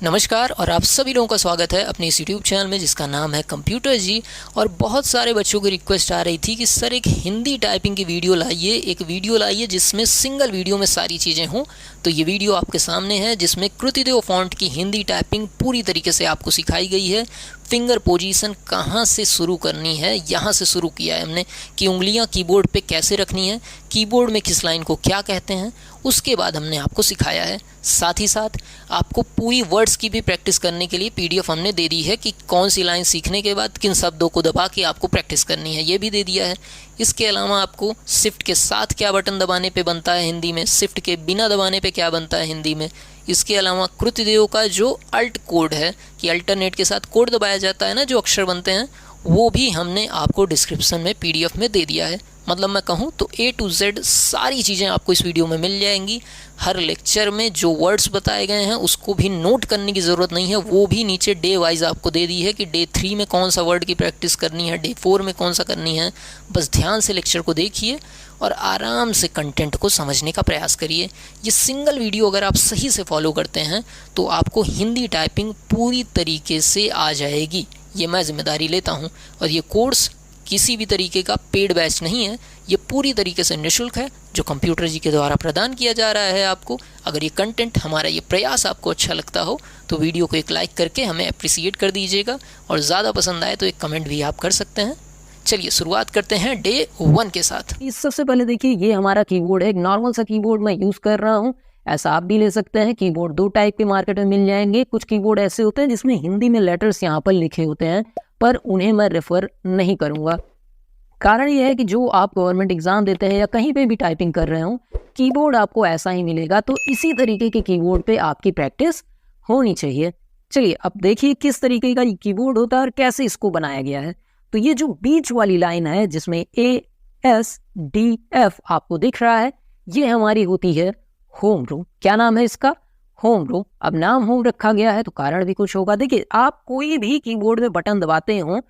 नमस्कार और आप सभी लोगों का स्वागत है अपने इस यूट्यूब चैनल में जिसका नाम है कंप्यूटर जी। और बहुत सारे बच्चों की रिक्वेस्ट आ रही थी कि सर एक हिंदी टाइपिंग की वीडियो लाइए, एक वीडियो लाइए जिसमें सिंगल वीडियो में सारी चीज़ें हों। तो ये वीडियो आपके सामने है जिसमें कृतिदेव फॉन्ट की हिंदी टाइपिंग पूरी तरीके से आपको सिखाई गई है। फिंगर पोजीशन कहाँ से शुरू करनी है, यहाँ से शुरू किया है हमने कि उंगलियाँ कीबोर्ड पे कैसे रखनी है, कीबोर्ड में किस लाइन को क्या कहते हैं, उसके बाद हमने आपको सिखाया है। साथ ही साथ आपको पूरी वर्ड्स की भी प्रैक्टिस करने के लिए पीडीएफ हमने दे दी है कि कौन सी लाइन सीखने के बाद किन शब्दों को दबा के आपको प्रैक्टिस करनी है, ये भी दे दिया है। इसके अलावा आपको शिफ्ट के साथ क्या बटन दबाने पे बनता है हिंदी में, शिफ्ट के बिना दबाने पे क्या बनता है हिंदी में। इसके अलावा कृतिदेव का जो अल्ट कोड है कि अल्टरनेट के साथ कोड दबाया जाता है ना, जो अक्षर बनते हैं, वो भी हमने आपको डिस्क्रिप्शन में पीडीएफ में दे दिया है। मतलब मैं कहूँ तो A to Z सारी चीज़ें आपको इस वीडियो में मिल जाएंगी। हर लेक्चर में जो वर्ड्स बताए गए हैं उसको भी नोट करने की ज़रूरत नहीं है, वो भी नीचे डे वाइज आपको दे दी है कि डे 3 में कौन सा वर्ड की प्रैक्टिस करनी है, डे 4 में कौन सा करनी है। बस ध्यान से लेक्चर को देखिए और आराम से कंटेंट को समझने का प्रयास करिए। ये सिंगल वीडियो अगर आप सही से फॉलो करते हैं तो आपको हिंदी टाइपिंग पूरी तरीके से आ जाएगी, ये मैं जिम्मेदारी लेता हूँ। और ये कोर्स किसी भी तरीके का पेड बैच नहीं है, ये पूरी तरीके से निःशुल्क है जो कंप्यूटर जी के द्वारा प्रदान किया जा रहा है आपको। अगर ये कंटेंट, हमारा ये प्रयास आपको अच्छा लगता हो तो वीडियो को एक लाइक करके हमें अप्रिसिएट कर दीजिएगा, और ज़्यादा पसंद आए तो एक कमेंट भी आप कर सकते हैं। चलिए शुरुआत करते हैं डे 1 के साथ। इस सबसे पहले देखिए, ये हमारा कीबोर्ड है, एक नॉर्मल सा कीबोर्ड मैं यूज़ कर रहा हूँ। ऐसा आप भी ले सकते हैं। कीबोर्ड दो टाइप के मार्केट में मिल जाएंगे। कुछ कीबोर्ड ऐसे होते हैं जिसमें हिंदी में लेटर्स यहाँ पर लिखे होते हैं, पर उन्हें मैं रेफर नहीं करूँगा। कारण यह है कि जो आप गवर्नमेंट एग्जाम देते हैं या कहीं पे भी टाइपिंग कर रहे हो, कीबोर्ड आपको ऐसा ही मिलेगा। तो इसी तरीके के कीबोर्ड पे आपकी प्रैक्टिस होनी चाहिए। चलिए अब देखिए किस तरीके का कीबोर्ड होता है और कैसे इसको बनाया गया है। तो ये जो बीच वाली लाइन है जिसमें ASDF आपको दिख रहा है, ये हमारी होती है होम रो। क्या नाम है इसका? होम रो। अब नाम होम रखा गया है तो कारण भी कुछ होगा। देखिए, आप कोई भी कीबोर्ड में बटन दबाते हो,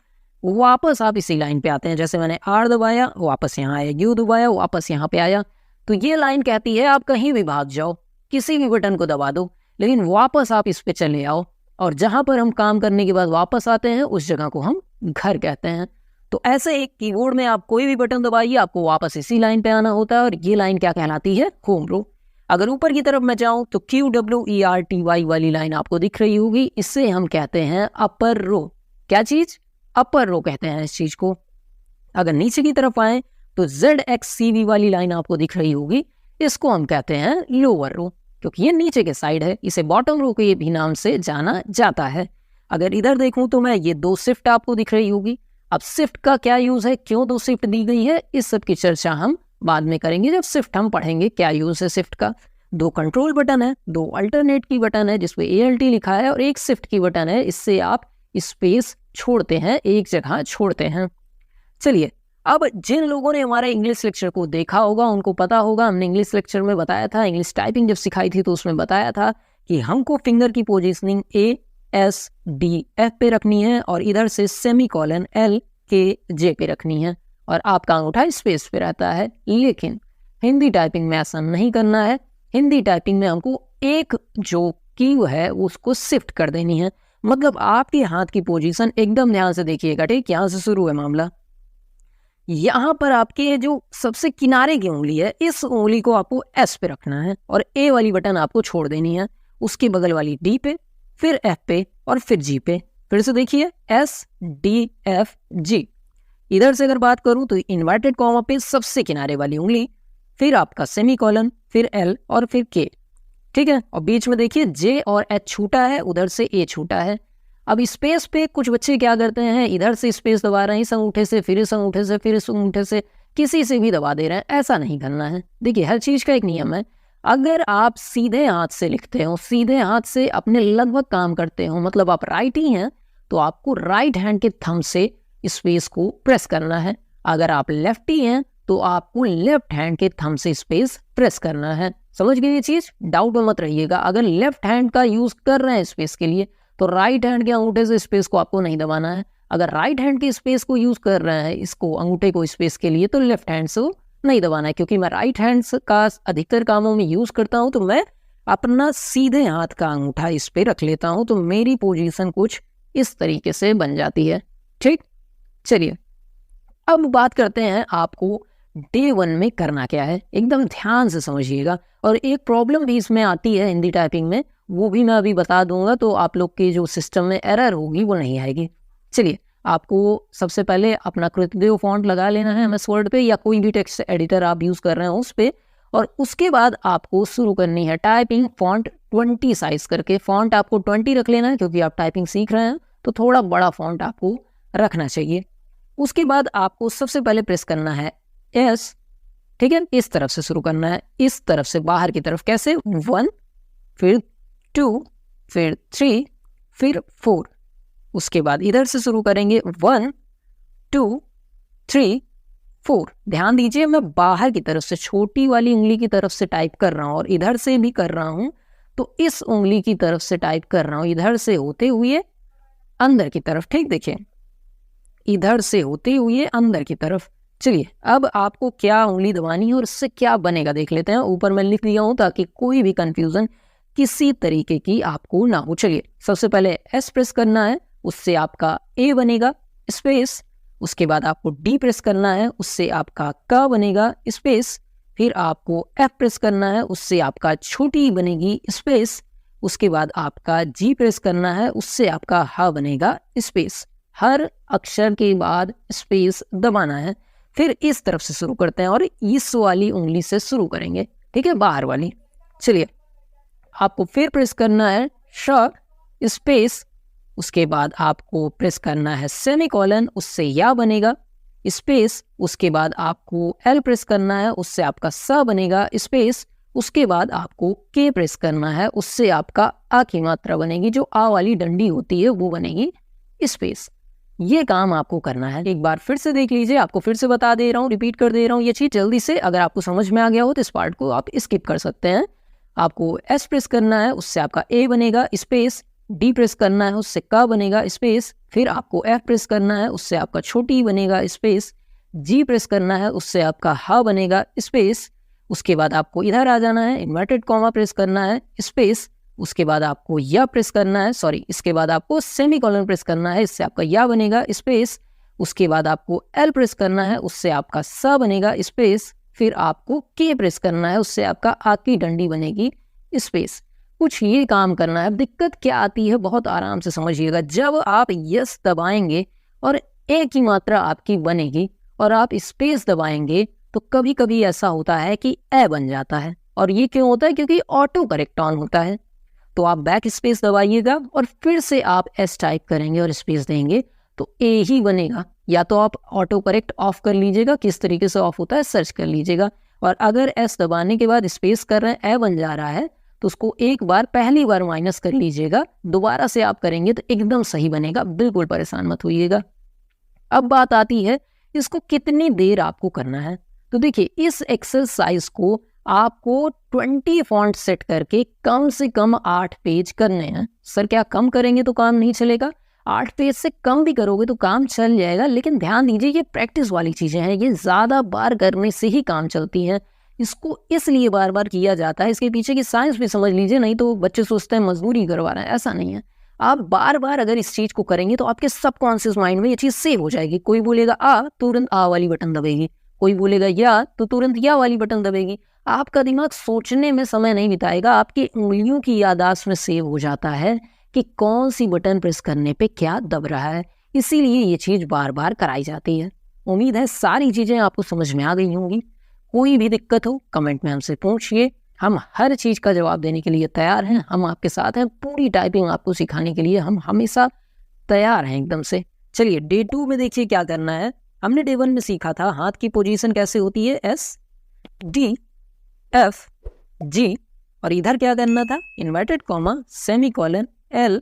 वापस आप इसी लाइन पे आते हैं। जैसे मैंने R दबाया, वापस यहाँ आया, U दबाया, वापस यहाँ पे आया। तो ये लाइन कहती है आप कहीं भी भाग जाओ, किसी भी बटन को दबा दो, लेकिन वापस आप इस पे चले आओ। और जहाँ पर हम काम करने के बाद वापस आते हैं उस जगह को हम घर कहते हैं। तो ऐसे एक कीबोर्ड में आप कोई भी बटन दबाइए, आपको वापस इसी लाइन पे आना होता है, और ये लाइन क्या कहलाती है? होम रो। अगर ऊपर की तरफ मैं जाऊं तो QWERTY वाली लाइन आपको दिख रही होगी, इससे हम कहते हैं अपर रो। क्या चीज? अपर रो कहते हैं इस चीज को। अगर नीचे की तरफ आए तो ZXCV वाली लाइन आपको दिख रही होगी, इसको हम कहते हैं लोअर रो, क्योंकि ये नीचे के साइड है। इसे बॉटम रो के भी नाम से जाना जाता है। अगर इधर देखूं तो मैं ये दो शिफ्ट आपको दिख रही होगी। अब शिफ्ट का क्या यूज है, क्यों दो शिफ्ट दी गई है, इस सब की चर्चा हम बाद में करेंगे जब शिफ्ट हम पढ़ेंगे क्या यूज है शिफ्ट का। दो कंट्रोल बटन है, दो अल्टरनेट की बटन है जिसपे ALT लिखा है, और एक शिफ्ट की बटन है, इससे आप स्पेस छोड़ते हैं, एक जगह छोड़ते हैं। चलिए, अब जिन लोगों ने हमारे इंग्लिश लेक्चर को देखा होगा उनको पता होगा, हमने इंग्लिश लेक्चर में बताया था, इंग्लिश टाइपिंग जब सिखाई थी तो उसमें बताया था कि हमको फिंगर की पोजीशनिंग ASDF पे रखनी है, और इधर से सेमीकोलन LKJ पे रखनी है, और आपका अंगूठा स्पेस पे रहता है। लेकिन हिंदी टाइपिंग में ऐसा नहीं करना है। हिंदी टाइपिंग में हमको एक जो की है उसको शिफ्ट कर देनी है। मतलब आपके हाथ की पोजीशन एकदम ध्यान से देखिएगा, ठीक? यहाँ से शुरू है मामला। यहाँ पर आपके जो सबसे किनारे की उंगली है, इस उंगली को आपको S पे रखना है, और A वाली बटन आपको छोड़ देनी है। उसके बगल वाली D पे, फिर F पे, और फिर G पे। फिर से देखिए, SDFG। इधर से अगर बात करूं तो इन्वर्टेड कॉमा पे सबसे किनारे वाली उंगली, फिर आपका सेमीकोलन, फिर L और फिर K, ठीक है? और बीच में देखिए J और H छूटा है, उधर से A छूटा है। अब स्पेस पे कुछ बच्चे क्या करते हैं, इधर से स्पेस दबा रहे हैं इस अंगूठे से, फिर इस अंगूठे से, फिर इस अंगूठे से, किसी से भी दबा दे रहे हैं। ऐसा नहीं करना है। देखिए, हर चीज का एक नियम है। अगर आप सीधे हाथ से लिखते हो, सीधे हाथ से अपने लगभग काम करते हो, मतलब आप राइट ही हैं, तो आपको राइट हैंड के थंब से स्पेस को प्रेस करना है। अगर आप लेफ्टी हैं तो आपको लेफ्ट हैंड के थंब से स्पेस प्रेस करना है। समझ गए ये चीज? डाउट में मत रहिएगा। अगर लेफ्ट हैंड का यूज कर रहे हैं स्पेस के लिए तो राइट हैंड के अंगूठे से स्पेस को आपको नहीं दबाना है। अगर राइट हैंड के स्पेस को यूज कर रहे हैं, इसको अंगूठे को स्पेस के लिए, तो लेफ्ट हैंड से नहीं दबाना है। क्योंकि मैं राइट हैंड का अधिकतर कामों में यूज करता हूं, तो मैं अपना सीधे हाथ का अंगूठा इस पे रख लेता हूँ तो मेरी पोजीशन कुछ इस तरीके से बन जाती है। ठीक, चलिए अब बात करते हैं आपको डे 1 में करना क्या है, एकदम ध्यान से समझिएगा। और एक प्रॉब्लम भी इसमें आती है हिंदी टाइपिंग में, वो भी मैं अभी बता दूंगा, तो आप लोग के जो सिस्टम में एरर होगी वो नहीं आएगी। चलिए, आपको सबसे पहले अपना कृतदेव फॉन्ट लगा लेना है एमएस वर्ड पे या कोई भी टेक्स्ट एडिटर आप यूज़ कर रहे हो उस पर, और उसके बाद आपको शुरू करनी है टाइपिंग फॉन्ट 20 साइज करके। फॉन्ट आपको 20 रख लेना है क्योंकि आप टाइपिंग सीख रहे हैं, तो थोड़ा बड़ा फॉन्ट आपको रखना चाहिए। उसके बाद आपको सबसे पहले प्रेस करना है एस, ठीक है, इस तरफ से शुरू करना है, इस तरफ से बाहर की तरफ। कैसे? 1, फिर 2, फिर 3, फिर 4। उसके बाद इधर से शुरू करेंगे 1, 2, 3, 4। ध्यान दीजिए, मैं बाहर की तरफ से छोटी वाली उंगली की तरफ से टाइप कर रहा हूँ और इधर से भी कर रहा हूँ, तो इस उंगली की तरफ से टाइप कर रहा हूँ इधर से होते हुए अंदर की तरफ। ठीक, देखिए, इधर से होते हुए अंदर की तरफ। चलिए, अब आपको क्या उंगली दबानी है और इससे क्या बनेगा देख लेते हैं। ऊपर मैं लिख दिया हूं ताकि कोई भी कंफ्यूजन किसी तरीके की आपको ना हो। चलिए, सबसे पहले एस प्रेस करना है, उससे आपका ए बनेगा स्पेस। उसके बाद आपको डी प्रेस करना है, उससे आपका क बनेगा स्पेस। फिर आपको एफ प्रेस करना है, उससे आपका छोटी बनेगी स्पेस। उसके बाद आपका जी प्रेस करना है, उससे आपका ह बनेगा स्पेस। हर अक्षर के बाद स्पेस दबाना है। फिर इस तरफ से शुरू करते हैं और इस वाली उंगली से शुरू करेंगे, ठीक है, बाहर वाली। चलिए, आपको फिर प्रेस करना है श स्पेस। उसके बाद आपको प्रेस करना है सेमीकोलन, उससे या बनेगा स्पेस। उसके बाद आपको एल प्रेस करना है, उससे आपका स बनेगा स्पेस। उसके बाद आपको के प्रेस करना है, उससे आपका आ की मात्रा बनेगी, जो आ वाली डंडी होती है वो बनेगी स्पेस। ये काम आपको करना है। एक बार फिर से देख लीजिए, आपको फिर से बता दे रहा हूँ, रिपीट कर दे रहा हूँ ये चीज़ जल्दी से। अगर आपको समझ में आ गया हो तो इस पार्ट को आप स्किप कर सकते हैं। आपको एस प्रेस करना है, उससे आपका ए बनेगा स्पेस। डी प्रेस करना है, उससे क बनेगा स्पेस। फिर आपको एफ प्रेस करना है, उससे आपका छोटी बनेगा स्पेस। जी प्रेस करना है, उससे आपका ह बनेगा स्पेस। उसके बाद आपको इधर आ जाना है, इन्वर्टेड कॉमा प्रेस करना है स्पेस। उसके बाद आपको या प्रेस करना है, इसके बाद आपको सेमीकोलन प्रेस करना है, इससे आपका या बनेगा स्पेस। उसके बाद आपको एल प्रेस करना है, उससे आपका स बनेगा स्पेस। फिर आपको के प्रेस करना है, उससे आपका आ की डंडी बनेगी स्पेस। कुछ ये काम करना है। अब दिक्कत क्या आती है, बहुत आराम से समझिएगा। जब आप यस दबाएंगे और ए की मात्रा आपकी बनेगी और आप स्पेस दबाएंगे तो कभी कभी ऐसा होता है कि ए बन जाता है। और ये क्यों होता है? क्योंकि ऑटो करेक्ट ऑन होता है। तो आप बैक स्पेस दबाइएगा और फिर से आप एस टाइप करेंगे और स्पेस देंगे तो ए ही बनेगा। या तो आप ऑटो करेक्ट ऑफ कर लीजिएगा, किस तरीके से ऑफ होता है सर्च कर लीजिएगा। और अगर एस दबाने के बाद स्पेस कर रहे हैं, ए बन जा रहा है, तो उसको एक बार पहली बार माइनस कर लीजिएगा, दोबारा से आप करेंगे तो एकदम सही बनेगा। बिल्कुल परेशान मत होइएगा। अब बात आती है इसको कितनी देर आपको करना है। तो देखिए, इस एक्सरसाइज को आपको 20 फॉन्ट सेट करके कम से कम 8 पेज करने हैं। सर क्या कम करेंगे तो काम नहीं चलेगा? 8 पेज से कम भी करोगे तो काम चल जाएगा, लेकिन ध्यान दीजिए ये प्रैक्टिस वाली चीज़ें हैं, ये ज़्यादा बार करने से ही काम चलती हैं। इसको इसलिए बार बार किया जाता है, इसके पीछे की साइंस भी समझ लीजिए, नहीं तो बच्चे सोचते हैं मजदूरी करवा रहे हैं, ऐसा नहीं है। आप बार बार अगर इस चीज़ को करेंगे तो आपके सबकॉन्शियस माइंड में ये चीज़ सेव हो जाएगी। कोई बोलेगा आ, तुरंत आ वाली बटन दबेगी, कोई बोलेगा या, तो तुरंत या वाली बटन दबेगी। आपका दिमाग सोचने में समय नहीं बिताएगा, आपकी उंगलियों की याददाश्त में सेव हो जाता है कि कौन सी बटन प्रेस करने पे क्या दब रहा है। इसीलिए ये चीज़ बार बार कराई जाती है। उम्मीद है सारी चीज़ें आपको समझ में आ गई होंगी। कोई भी दिक्कत हो कमेंट में हमसे पूछिए, हम हर चीज़ का जवाब देने के लिए तैयार हैं। हम आपके साथ हैं, पूरी टाइपिंग आपको सिखाने के लिए हम हमेशा तैयार हैं एकदम से। चलिए, डे 2 में देखिए क्या करना है। हमने डे 1 में सीखा था हाथ की पोजीशन कैसे होती है, एस, डी, एफ, जी, और इधर क्या करना था, इन्वर्टेड कॉमा, सेमीकोलन, एल,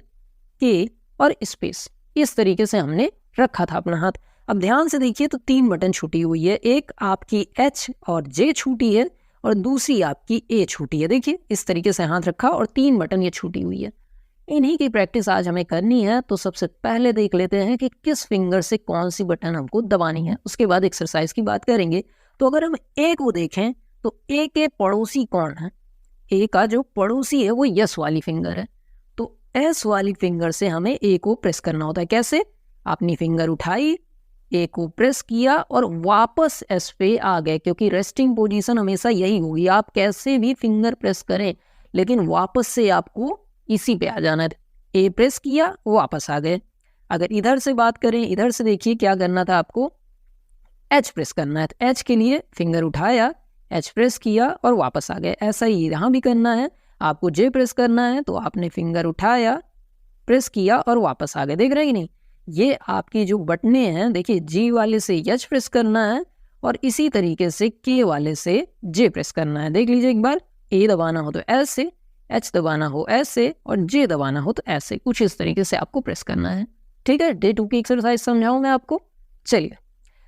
के और स्पेस। इस तरीके से हमने रखा था अपना हाथ। अब ध्यान से देखिए तो 3 बटन छूटी हुई है, एक आपकी एच और जे छूटी है और दूसरी आपकी ए छूटी है। देखिए इस तरीके से हाथ रखा और 3 बटन ये छूटी हुई है। इन्हीं की प्रैक्टिस आज हमें करनी है। तो सबसे पहले देख लेते हैं कि किस फिंगर से कौन सी बटन हमको दबानी है, उसके बाद एक्सरसाइज की बात करेंगे। तो अगर हम ए को देखें तो ए के पड़ोसी कौन है, ए का जो पड़ोसी है वो यस वाली फिंगर है, तो एस वाली फिंगर से हमें ए को प्रेस करना होता है। कैसे? अपनी फिंगर उठाई, ए को प्रेस किया और वापस एस पे आ गए, क्योंकि रेस्टिंग पोजीशन हमेशा यही होगी। आप कैसे भी फिंगर प्रेस करें लेकिन वापस से आपको इसी पे आ जाना है। ए प्रेस किया, वापस आ गए। अगर इधर से बात करें, इधर से देखिए क्या करना था आपको, एच प्रेस करना है। तो एच के लिए फिंगर उठाया, एच प्रेस किया और वापस आ गए। ऐसा ही यहाँ भी करना है। आपको जे प्रेस करना है तो आपने फिंगर उठाया, प्रेस किया और वापस आ गए। देख रहे हैं कि नहीं? ये आपकी जो बटने हैं, देखिए जी वाले से एच प्रेस करना है और इसी तरीके से के वाले से जे प्रेस करना है। देख लीजिए एक बार, ए दबाना हो तो ऐसे, एच दबाना हो ऐसे और जे दबाना हो तो ऐसे, कुछ इस तरीके से आपको प्रेस करना है। ठीक है, डे 2 की एक्सरसाइज समझाऊं मैं आपको। चलिए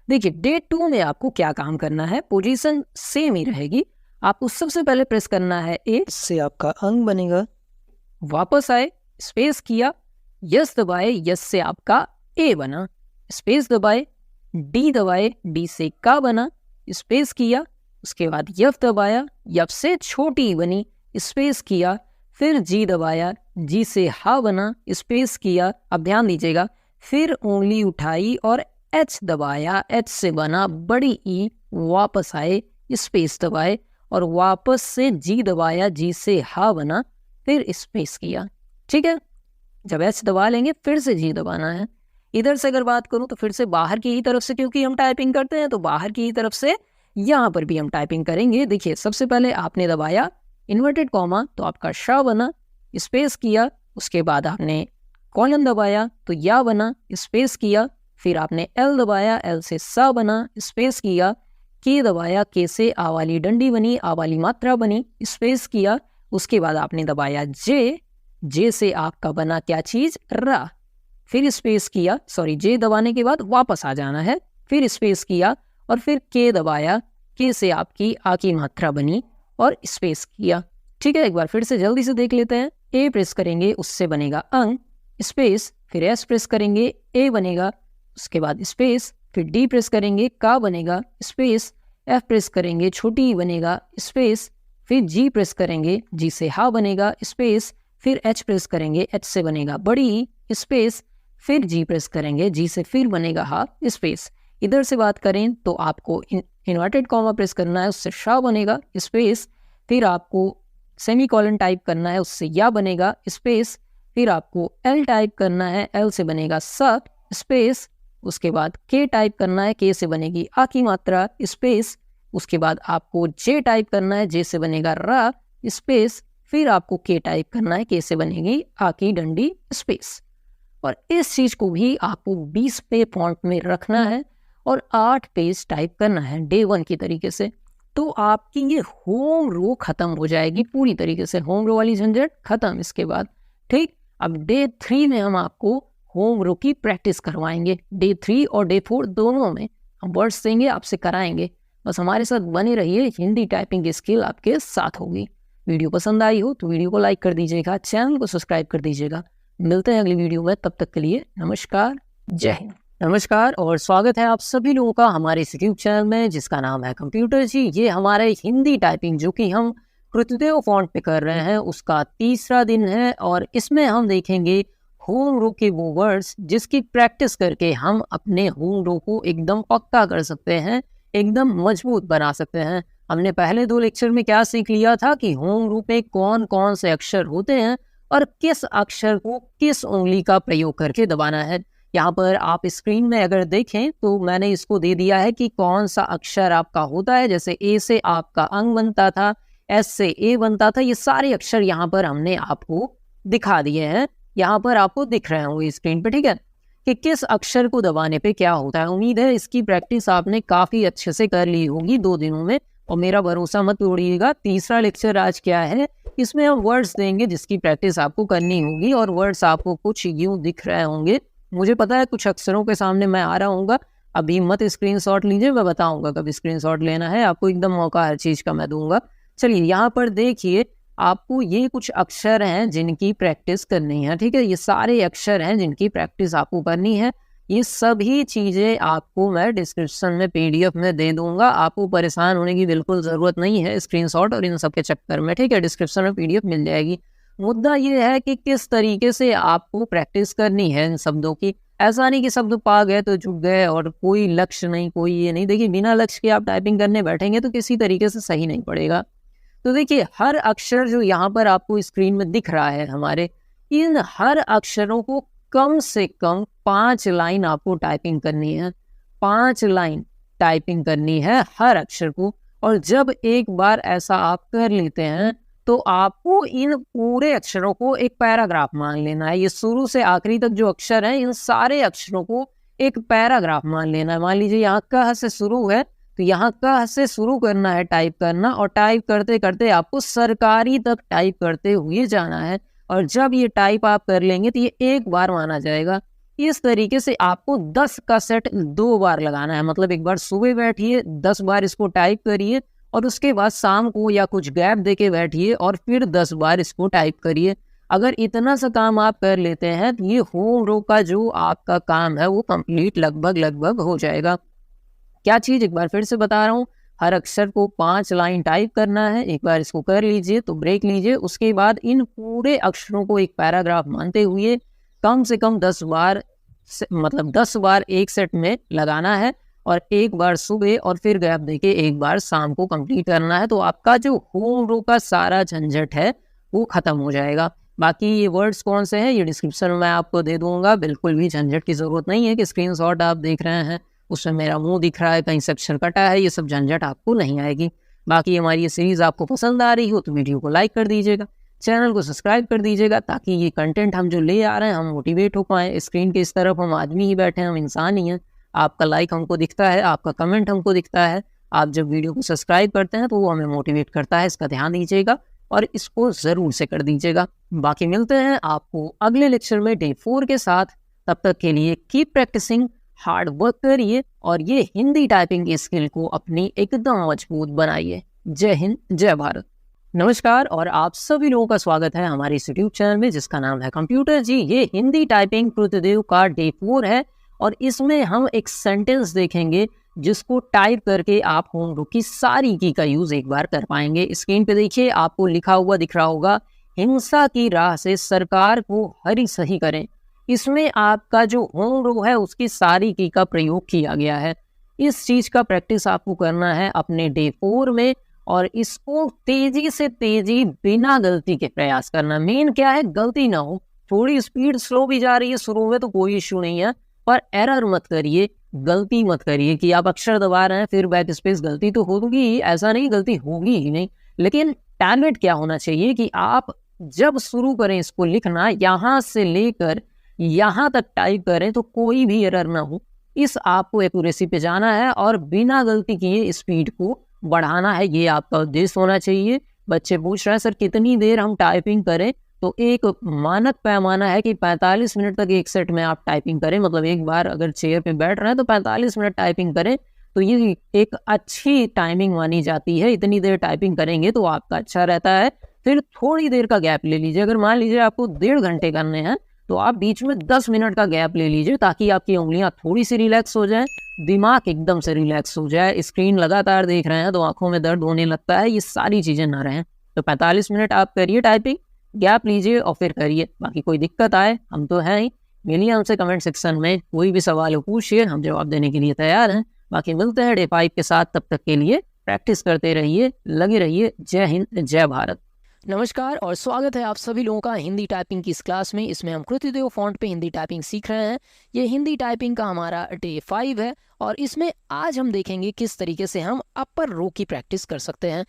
देखिए, डे 2 में आपको क्या काम करना है। पोजीशन सेम ही रहेगी। आपको सबसे पहले प्रेस करना है ए, इससे आपका अंग बनेगा। वापस आए, स्पेस किया, यस दबाए, यस से आपका ए बना, स्पेस दबाए, डी दबाए, डी से का बना, स्पेस किया, उसके बाद यफ दबाया, यफ से छोटी बनी, स्पेस किया, फिर जी दबाया, जी से हा बना, स्पेस किया। अब ध्यान दीजिएगा, फिर उंगली उठाई और एच दबाया, एच से बना बड़ी ई, वापस आए, स्पेस दबाए और वापस से जी दबाया, जी से हा बना, फिर स्पेस किया। ठीक है, जब एच दबा लेंगे फिर से जी दबाना है। इधर से अगर बात करूं तो फिर से बाहर की ही तरफ से, क्योंकि हम टाइपिंग करते हैं तो बाहर की ही तरफ से यहाँ पर भी हम टाइपिंग करेंगे। देखिए, सबसे पहले आपने दबाया इन्वर्टेड कॉमा तो आपका श बना, स्पेस किया, उसके बाद आपने कॉलन दबाया तो या बना, स्पेस किया, फिर आपने एल दबाया, एल से सा बना, स्पेस किया, के दबाया, के से आ वाली डंडी बनी, आ वाली मात्रा बनी, स्पेस किया, उसके बाद आपने दबाया जे, जे से आपका बना क्या चीज, रा, फिर स्पेस किया, सॉरी जे दबाने के बाद वापस आ जाना है, फिर स्पेस किया और फिर के दबाया, के से आपकी आ की मात्रा बनी और स्पेस किया। ठीक है, एक बार फिर से जल्दी से देख लेते हैं। ए प्रेस करेंगे, उससे बनेगा अंग, स्पेस, फिर एस प्रेस करेंगे, ए बनेगा, उसके बाद स्पेस, फिर डी प्रेस करेंगे, का बनेगा, स्पेस, एफ प्रेस करेंगे, छोटी बनेगा, स्पेस, फिर जी प्रेस करेंगे, जी से हा बनेगा, स्पेस, फिर एच प्रेस करेंगे, एच से बनेगा बड़ी, स्पेस, फिर जी प्रेस करेंगे, जी से फिर बनेगा हा, स्पेस। इधर से बात करें तो आपको इन्वर्टेड कॉमा प्रेस करना है, उससे शा बनेगा, स्पेस, फिर आपको सेमीकोलन टाइप करना है, उससे या बनेगा, स्पेस, फिर आपको एल टाइप करना है, एल से बनेगा स, स्पेस, उसके बाद के टाइप करना है, के से बनेगी आ की मात्रा, स्पेस, उसके बाद आपको जे टाइप करना है, जे से बनेगा रा, स्पेस, फिर आपको के टाइप करना है, के से बनेगी आ की डंडी, स्पेस। और इस चीज को भी आपको 20 पे फॉन्ट में रखना है और 8 पेज टाइप करना है डे 1 की तरीके से। तो आपकी ये होम रो खत्म हो जाएगी पूरी तरीके से, होम रो वाली झंझट खत्म इसके बाद। ठीक, अब डे 3 में हम आपको होम रो की प्रैक्टिस करवाएंगे। डे 3 और डे 4 दोनों में हम वर्ड्स देंगे, आपसे कराएंगे। बस हमारे साथ बने रहिए, हिंदी टाइपिंग की स्किल आपके साथ होगी। वीडियो पसंद आई हो तो वीडियो को लाइक कर दीजिएगा, चैनल को सब्सक्राइब कर दीजिएगा। मिलते हैं अगली वीडियो में, तब तक के लिए नमस्कार, जय हिंद। नमस्कार और स्वागत है आप सभी लोगों का हमारे इस यूट्यूब चैनल में जिसका नाम है कंप्यूटर जी। ये हमारे हिंदी टाइपिंग जो कि हम कृतदेव फॉन्ट पे कर रहे हैं उसका तीसरा दिन है और इसमें हम देखेंगे होम रो के वो वर्ड्स जिसकी प्रैक्टिस करके हम अपने होम रो को एकदम पक्का कर सकते हैं, एकदम मजबूत बना सकते हैं। हमने पहले 2 लेक्चर में क्या सीख लिया था कि होम रो पे कौन कौन से अक्षर होते हैं और किस अक्षर को किस उंगली का प्रयोग करके दबाना है। यहाँ पर आप स्क्रीन में अगर देखें तो मैंने इसको दे दिया है कि कौन सा अक्षर आपका होता है। जैसे ए से आपका अंग बनता था, एस से ए बनता था, ये सारे अक्षर यहाँ पर हमने आपको दिखा दिए हैं। यहाँ पर आपको दिख रहे होंगे स्क्रीन पे, ठीक है, कि किस अक्षर को दबाने पे क्या होता है। उम्मीद है इसकी प्रैक्टिस आपने काफ़ी अच्छे से कर ली होगी 2 दिनों में और मेरा भरोसा मत तोड़िएगा। तीसरा लेक्चर आज क्या है, इसमें हम वर्ड्स देंगे जिसकी प्रैक्टिस आपको करनी होगी और वर्ड्स आपको कुछ यूँ दिख रहे होंगे। मुझे पता है कुछ अक्षरों के सामने मैं आ रहा हूँ, अभी मत स्क्रीनशॉट लीजिए, मैं बताऊंगा कब स्क्रीनशॉट लेना है, आपको एकदम मौका हर चीज़ का मैं दूंगा। चलिए यहाँ पर देखिए, आपको ये कुछ अक्षर हैं जिनकी प्रैक्टिस करनी है, ठीक है। ये सारे अक्षर हैं जिनकी प्रैक्टिस आपको करनी है। ये सभी चीज़ें आपको मैं डिस्क्रिप्शन में PDF में दे दूंगा। आपको परेशान होने की बिल्कुल ज़रूरत नहीं है स्क्रीनशॉट और इन सब के चक्कर में, ठीक है। डिस्क्रिप्शन में PDF मिल जाएगी। मुद्दा ये है कि किस तरीके से आपको प्रैक्टिस करनी है इन शब्दों की। ऐसा नहीं कि शब्द पा गए तो चुप गए और कोई लक्ष्य नहीं, कोई ये नहीं। देखिए, बिना लक्ष्य के आप टाइपिंग करने बैठेंगे तो किसी तरीके से सही नहीं पड़ेगा। तो देखिए, हर अक्षर जो यहाँ पर आपको स्क्रीन में दिख रहा है हमारे, इन हर अक्षरों को कम से कम 5 लाइन आपको टाइपिंग करनी है। 5 लाइन टाइपिंग करनी है हर अक्षर को। और जब एक बार ऐसा आप कर लेते हैं तो आपको इन पूरे अक्षरों को एक पैराग्राफ मान लेना है। ये शुरू से आखिरी तक जो अक्षर हैं, इन सारे अक्षरों को एक पैराग्राफ मान लेना है। मान लीजिए यहाँ क से शुरू है तो यहाँ क से शुरू करना है टाइप करना, और टाइप करते करते आपको सरकारी तक टाइप करते हुए जाना है। और जब ये टाइप आप कर लेंगे तो ये एक बार माना जाएगा। इस तरीके से आपको 10 का सेट 2 बार लगाना है। मतलब एक बार सुबह बैठिए, 10 बार इसको टाइप करिए, और उसके बाद शाम को या कुछ गैप देके बैठिए और फिर 10 बार इसको टाइप करिए। अगर इतना सा काम आप कर लेते हैं तो ये होम रो का जो आपका काम है वो कंप्लीट लगभग हो जाएगा। क्या चीज़, एक बार फिर से बता रहा हूँ, हर अक्षर को 5 लाइन टाइप करना है। एक बार इसको कर लीजिए तो ब्रेक लीजिए। उसके बाद इन पूरे अक्षरों को एक पैराग्राफ मानते हुए कम से कम 10 बार, मतलब 10 बार एक सेट में लगाना है, और एक बार सुबह और फिर गैप देके एक बार शाम को कंप्लीट करना है। तो आपका जो होम रो का सारा झंझट है वो खत्म हो जाएगा। बाकी ये वर्ड्स कौन से हैं ये डिस्क्रिप्शन में आपको दे दूंगा। बिल्कुल भी झंझट की ज़रूरत नहीं है कि स्क्रीनशॉट आप देख रहे हैं उसमें मेरा मुंह दिख रहा है, कहीं से अक्षर कटा है, ये सब झंझट आपको नहीं आएगी। बाकी हमारी ये सीरीज़ आपको पसंद आ रही हो तो वीडियो को लाइक कर दीजिएगा, चैनल को सब्सक्राइब कर दीजिएगा, ताकि ये कंटेंट हम जो ले आ रहे हैं हम मोटिवेट हो पाएँ। स्क्रीन के इस तरफ हम आदमी ही बैठे हैं, हम इंसान ही हैं। आपका लाइक हमको दिखता है, आपका कमेंट हमको दिखता है। आप जब वीडियो को सब्सक्राइब करते हैं तो वो हमें मोटिवेट करता है। इसका ध्यान दीजिएगा और इसको ज़रूर से कर दीजिएगा। बाकी मिलते हैं आपको अगले लेक्चर में डे 4 के साथ। तब तक के लिए कीप प्रैक्टिसिंग, हार्ड वर्क करिए और ये हिंदी टाइपिंग की स्किल को अपनी एकदम मजबूत बनाइए। जय हिंद, जय भारत। नमस्कार और आप सभी लोगों का स्वागत है हमारे इस यूट्यूब चैनल में जिसका नाम है कंप्यूटर जी। ये हिंदी टाइपिंग प्रतिदेव का डे 4 है और इसमें हम एक सेंटेंस देखेंगे जिसको टाइप करके आप होम रो की सारी की का यूज एक बार कर पाएंगे। स्क्रीन पे देखिए, आपको लिखा हुआ दिख रहा होगा, हिंसा की राह से सरकार को हरी सही करें। इसमें आपका जो होम रो है उसकी सारी की का प्रयोग किया गया है। इस चीज का प्रैक्टिस आपको करना है अपने डे 4 में, और इसको तेजी से तेजी बिना गलती के प्रयास करना। मेन क्या है, गलती ना हो। थोड़ी स्पीड स्लो भी जा रही है शुरू में तो कोई इश्यू नहीं है, पर एरर मत करिए, गलती मत करिए कि आप अक्षर दबा रहे हैं फिर बैक स्पेस। गलती तो होगी ही, ऐसा नहीं गलती होगी ही नहीं, लेकिन टारगेट क्या होना चाहिए कि आप जब शुरू करें इसको लिखना, यहाँ से लेकर यहाँ तक टाइप करें तो कोई भी एरर ना हो। इस आपको एक्यूरेसी पे जाना है और बिना गलती किए स्पीड को बढ़ाना है, ये आपका उद्देश्य होना चाहिए। बच्चे पूछ रहे हैं सर कितनी देर हम टाइपिंग करें, तो एक मानक पैमाना है कि 45 मिनट तक एक सेट में आप टाइपिंग करें। मतलब एक बार अगर चेयर पे बैठ रहे हैं तो 45 मिनट टाइपिंग करें, तो ये एक अच्छी टाइमिंग मानी जाती है। इतनी देर टाइपिंग करेंगे तो आपका अच्छा रहता है। फिर थोड़ी देर का गैप ले लीजिए। अगर मान लीजिए आपको 1.5 घंटे करने हैं तो आप बीच में 10 मिनट का गैप ले लीजिए, ताकि आपकी उंगलियां थोड़ी सी रिलैक्स हो जाए, दिमाग एकदम से रिलैक्स हो जाए। स्क्रीन लगातार देख रहे हैं तो आंखों में दर्द होने लगता है, ये सारी चीज़ें ना रहें। तो 45 मिनट आप करिए टाइपिंग, गैप लीजिए और फिर करिए। बाकी कोई दिक्कत आए, हम तो हैं ही, मिलिए हमसे कमेंट सेक्शन में, कोई भी सवाल हो पूछिए, हम जवाब देने के लिए तैयार हैं। बाकी मिलते हैं डे 5 के साथ। तब तक के लिए प्रैक्टिस करते रहिए, लगे रहिए। जय हिंद, जय भारत। नमस्कार और स्वागत है आप सभी लोगों का हिंदी टाइपिंग की इस क्लास में। इसमें हम कृतिदेव फॉन्ट पे हिंदी टाइपिंग सीख रहे हैं। ये हिंदी टाइपिंग का हमारा डे 5 है और इसमें आज हम देखेंगे किस तरीके से हम अपर रो की प्रैक्टिस कर सकते हैं।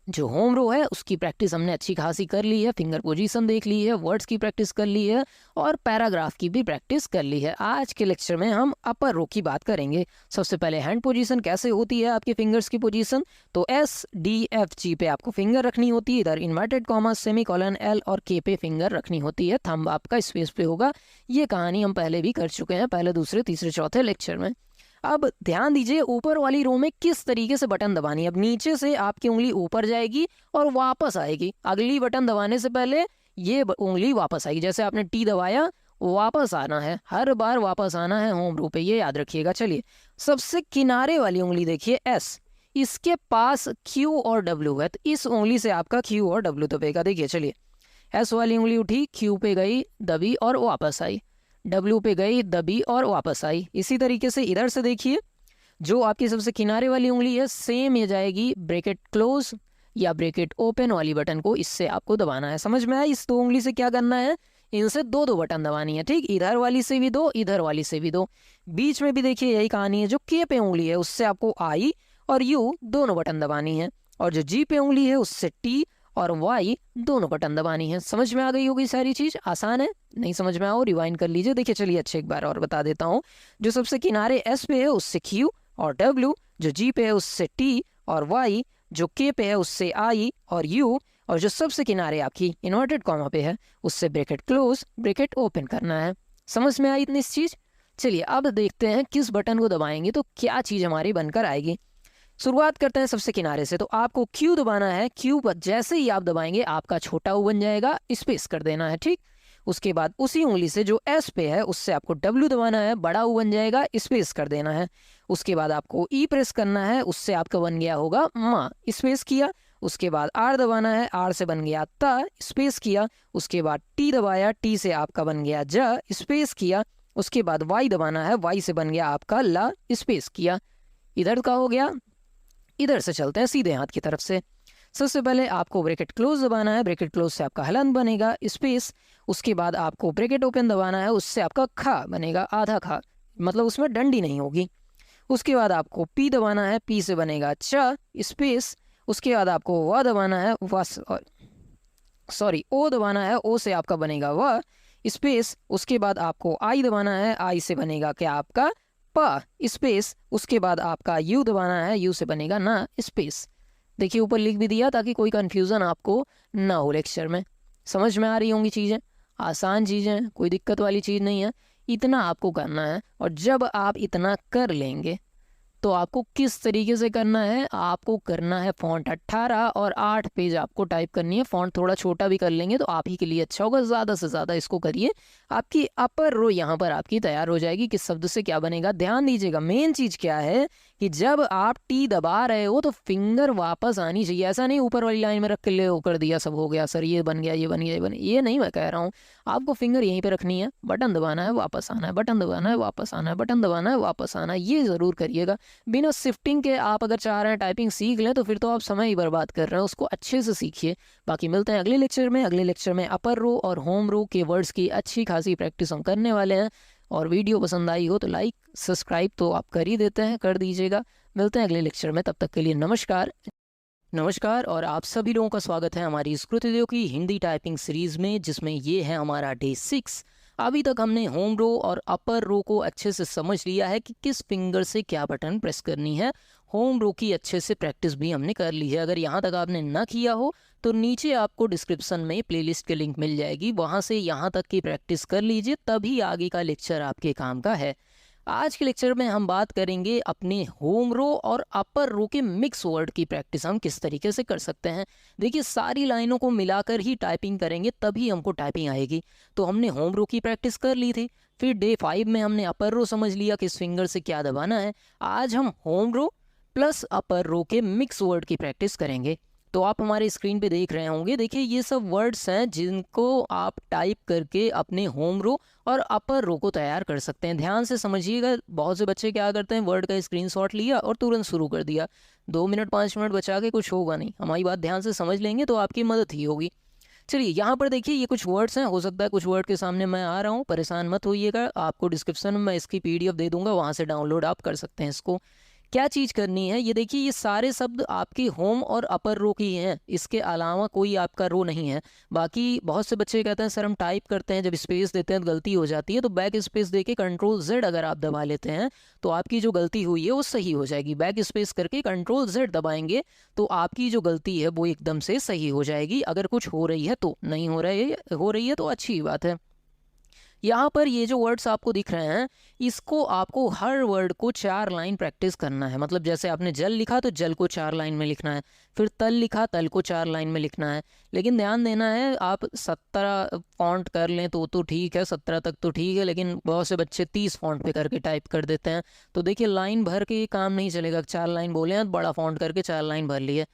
जो होम रो है उसकी प्रैक्टिस हमने अच्छी खासी कर ली है, फिंगर पोजीशन देख ली है, वर्ड्स की प्रैक्टिस कर ली है और पैराग्राफ की भी प्रैक्टिस कर ली है। आज के लेक्चर में हम अपर रो की बात करेंगे। सबसे पहले हैंड पोजीशन कैसे होती है, आपके फिंगर्स की पोजीशन। तो SDFG पे आपको फिंगर रखनी होती है, इधर इन्वर्टेड कॉमा, सेमीकोलन, L और K पे फिंगर रखनी होती है। थंब आपका स्पेस पे होगा। ये कहानी हम पहले भी कर चुके हैं, पहले, दूसरे, तीसरे, चौथे लेक्चर में। अब ध्यान दीजिए ऊपर वाली रो में किस तरीके से बटन दबानी है। अब नीचे से आपकी उंगली ऊपर जाएगी और वापस आएगी। अगली बटन दबाने से पहले ये उंगली वापस आएगी। जैसे आपने T दबाया, वापस आना है, हर बार वापस आना है होम रो पे, ये याद रखिएगा। चलिए सबसे किनारे वाली उंगली देखिए एस, इसके पास क्यू और डब्ल्यू है, तो इस उंगली से आपका क्यू और डब्ल्यू दबेगा। देखिए चलिए एस वाली उंगली उठी, क्यू पे गई, दबी और वापस आई, डब्ल्यू पे गई, दबी और वापस आई। इसी तरीके से इधर से देखिए जो आपकी सबसे किनारे वाली उंगली है सेम ये जाएगी ब्रैकेट क्लोज या ब्रैकेट ओपन वाली बटन को इससे आपको दबाना है। समझ में आया? इस दो उंगली से क्या करना है, इनसे दो दो बटन दबानी है, ठीक। इधर वाली से भी दो, इधर वाली से भी दो। बीच में भी देखिए यही कहानी है, जो के पे उंगली है उससे आपको आई और यू दोनों बटन दबानी है, और जो जी पे उंगली है उससे टी और वाई दोनों बटन दबानी है। समझ में आ गई होगी सारी चीज, आसान है। नहीं समझ में आओ रिवाइंड कर लीजिए। देखिए चलिए अच्छे एक बार और बता देता हूँ। जो सबसे किनारे एस पे है उससे क्यू और डब्ल्यू, जो जी पे है उससे टी और वाई, जो के पे है उससे आई और यू, और जो सबसे किनारे आपकी इन्वर्टेड कॉमा पे है उससे ब्रैकेट क्लोज ब्रैकेट ओपन करना है। समझ में आई इतनी चीज? चलिए अब देखते हैं किस बटन को दबाएंगे तो क्या चीज हमारी बनकर आएगी। शुरुआत करते हैं सबसे किनारे से। तो आपको क्यू दबाना है, क्यू पर जैसे ही आप दबाएंगे आपका छोटा u बन जाएगा, स्पेस कर देना है, ठीक। उसके बाद उसी उंगली से जो एस पे है उससे आपको डब्ल्यू दबाना है, बड़ा u बन जाएगा, स्पेस कर देना है। उसके बाद आपको ई प्रेस करना है, उससे आपका बन गया होगा माँ, स्पेस किया। उसके बाद आर दबाना है, आर से बन गया ता, स्पेस किया। उसके बाद टी दबाया, टी से आपका बन गया ज, स्पेस किया। उसके बाद वाई दबाना है, वाई से बन गया आपका ला, स्पेस किया। इधर का हो गया। इधर से चलते हैं सीधे हाथ की तरफ से। सबसे पहले आपको ब्रैकेट क्लोज दबाना है, ब्रैकेट क्लोज से आपका हलन बनेगा, स्पेस। उसके बाद आपको ब्रैकेट ओपन दबाना है, उससे आपका खा बनेगा, आधा खा, मतलब उसमें डंडी नहीं होगी। उसके बाद आपको पी दबाना है, पी से बनेगा च, स्पेस। उसके बाद आपको व दबाना है, ओ दबाना है, ओ से आपका बनेगा व, स्पेस। उसके बाद आपको आई दबाना है, आई से बनेगा क्या आपका प, स्पेस। उसके बाद आपका यू दबाना है, यू से बनेगा ना, स्पेस। देखिए ऊपर लिख भी दिया ताकि कोई कंफ्यूजन आपको ना हो लेक्चर में। समझ में आ रही होंगी चीज़ें, आसान चीज़ें हैं, कोई दिक्कत वाली चीज़ नहीं है। इतना आपको करना है, और जब आप इतना कर लेंगे तो आपको किस तरीके से करना है, आपको करना है फ़ॉन्ट 18 और 8 पेज आपको टाइप करनी है। फ़ॉन्ट थोड़ा छोटा भी कर लेंगे तो आप ही के लिए अच्छा होगा, ज़्यादा से ज़्यादा इसको करिए। आपकी अपर रो यहाँ पर आपकी तैयार हो जाएगी। किस शब्द से क्या बनेगा ध्यान दीजिएगा। मेन चीज़ क्या है कि जब आप टी दबा रहे हो तो फिंगर वापस आनी चाहिए। ऐसा नहीं ऊपर वाली लाइन में रख के ले कर दिया सब हो गया सर, ये बन गया, ये बन गया, ये बन गया, ये नहीं मैं कह रहा हूँ। आपको फिंगर यहीं पर रखनी है, बटन दबाना है, वापस आना है, बटन दबाना है, वापस आना है, बटन दबाना है, वापस आना है। ये ज़रूर करिएगा। बिना शिफ्टिंग के आप अगर चाह रहे हैं टाइपिंग सीख लें तो फिर तो आप समय ही बर्बाद कर रहे हैं, उसको अच्छे से सीखिए। बाकी मिलते हैं अगले लेक्चर में। अगले लेक्चर में अपर रो और होम रो के वर्ड्स की अच्छी खासी प्रैक्टिस हम करने वाले हैं। और वीडियो पसंद आई हो तो लाइक सब्सक्राइब तो आप कर ही देते हैं, कर दीजिएगा। मिलते हैं अगले लेक्चर में, तब तक के लिए नमस्कार। नमस्कार और आप सभी लोगों का स्वागत है हमारी स्कृतिदेव की हिंदी टाइपिंग सीरीज़ में, जिसमें ये है हमारा डे 6। अभी तक हमने होम रो और अपर रो को अच्छे से समझ लिया है कि किस फिंगर से क्या बटन प्रेस करनी है। होम रो की अच्छे से प्रैक्टिस भी हमने कर ली है। अगर यहाँ तक आपने ना किया हो तो नीचे आपको डिस्क्रिप्शन में प्लेलिस्ट के लिंक मिल जाएगी, वहाँ से यहाँ तक की प्रैक्टिस कर लीजिए, तभी आगे का लेक्चर आपके काम का है। आज के लेक्चर में हम बात करेंगे अपने होम रो और अपर रो के मिक्स वर्ड की प्रैक्टिस हम किस तरीके से कर सकते हैं। देखिए सारी लाइनों को मिलाकर ही टाइपिंग करेंगे तभी हमको टाइपिंग आएगी। तो हमने होम रो की प्रैक्टिस कर ली थी, फिर डे 5 में हमने अपर रो समझ लिया कि इस फिंगर से क्या दबाना है। आज हम होम रो प्लस अपर रो के मिक्स वर्ड की प्रैक्टिस करेंगे। तो आप हमारे स्क्रीन पे देख रहे होंगे, देखिए ये सब वर्ड्स हैं जिनको आप टाइप करके अपने होम रो और अपर रो को तैयार कर सकते हैं। ध्यान से समझिएगा। बहुत से बच्चे क्या करते हैं, वर्ड का स्क्रीनशॉट लिया और तुरंत शुरू कर दिया। 2 मिनट 5 मिनट बचा के कुछ होगा नहीं। हमारी बात ध्यान से समझ लेंगे तो आपकी मदद ही होगी। चलिए यहाँ पर देखिए ये कुछ वर्ड्स हैं, हो सकता है कुछ वर्ड के सामने मैं आ रहा हूँ, परेशान मत होइएगा। आपको डिस्क्रिप्शन में मैं इसकी PDF दे दूंगा, वहाँ से डाउनलोड आप कर सकते हैं इसको। क्या चीज़ करनी है, ये देखिए ये सारे शब्द आपके होम और अपर रो की हैं, इसके अलावा कोई आपका रो नहीं है। बाकी बहुत से बच्चे कहते हैं सर हम टाइप करते हैं जब स्पेस देते हैं तो गलती हो जाती है, तो बैक स्पेस देके Ctrl Z अगर आप दबा लेते हैं तो आपकी जो गलती हुई है वो सही हो जाएगी। बैक स्पेस करके Ctrl Z दबाएंगे तो आपकी जो गलती है वो एकदम से सही हो जाएगी। अगर कुछ हो रही है तो, नहीं हो रही है तो अच्छी बात है। यहाँ पर ये जो वर्ड्स आपको दिख रहे हैं, इसको आपको हर वर्ड को 4 लाइन प्रैक्टिस करना है। मतलब जैसे आपने जल लिखा तो जल को 4 लाइन में लिखना है, फिर तल लिखा तल को 4 लाइन में लिखना है। लेकिन ध्यान देना है, आप 17 फॉन्ट कर लें तो ठीक है, 17 तक तो ठीक है, लेकिन बहुत से बच्चे 30 फॉन्ट पे करके टाइप कर देते हैं। तो देखिए लाइन भर के ये काम नहीं चलेगा। 4 लाइन बोले हैं, बड़ा फॉन्ट करके 4 लाइन भर लिए,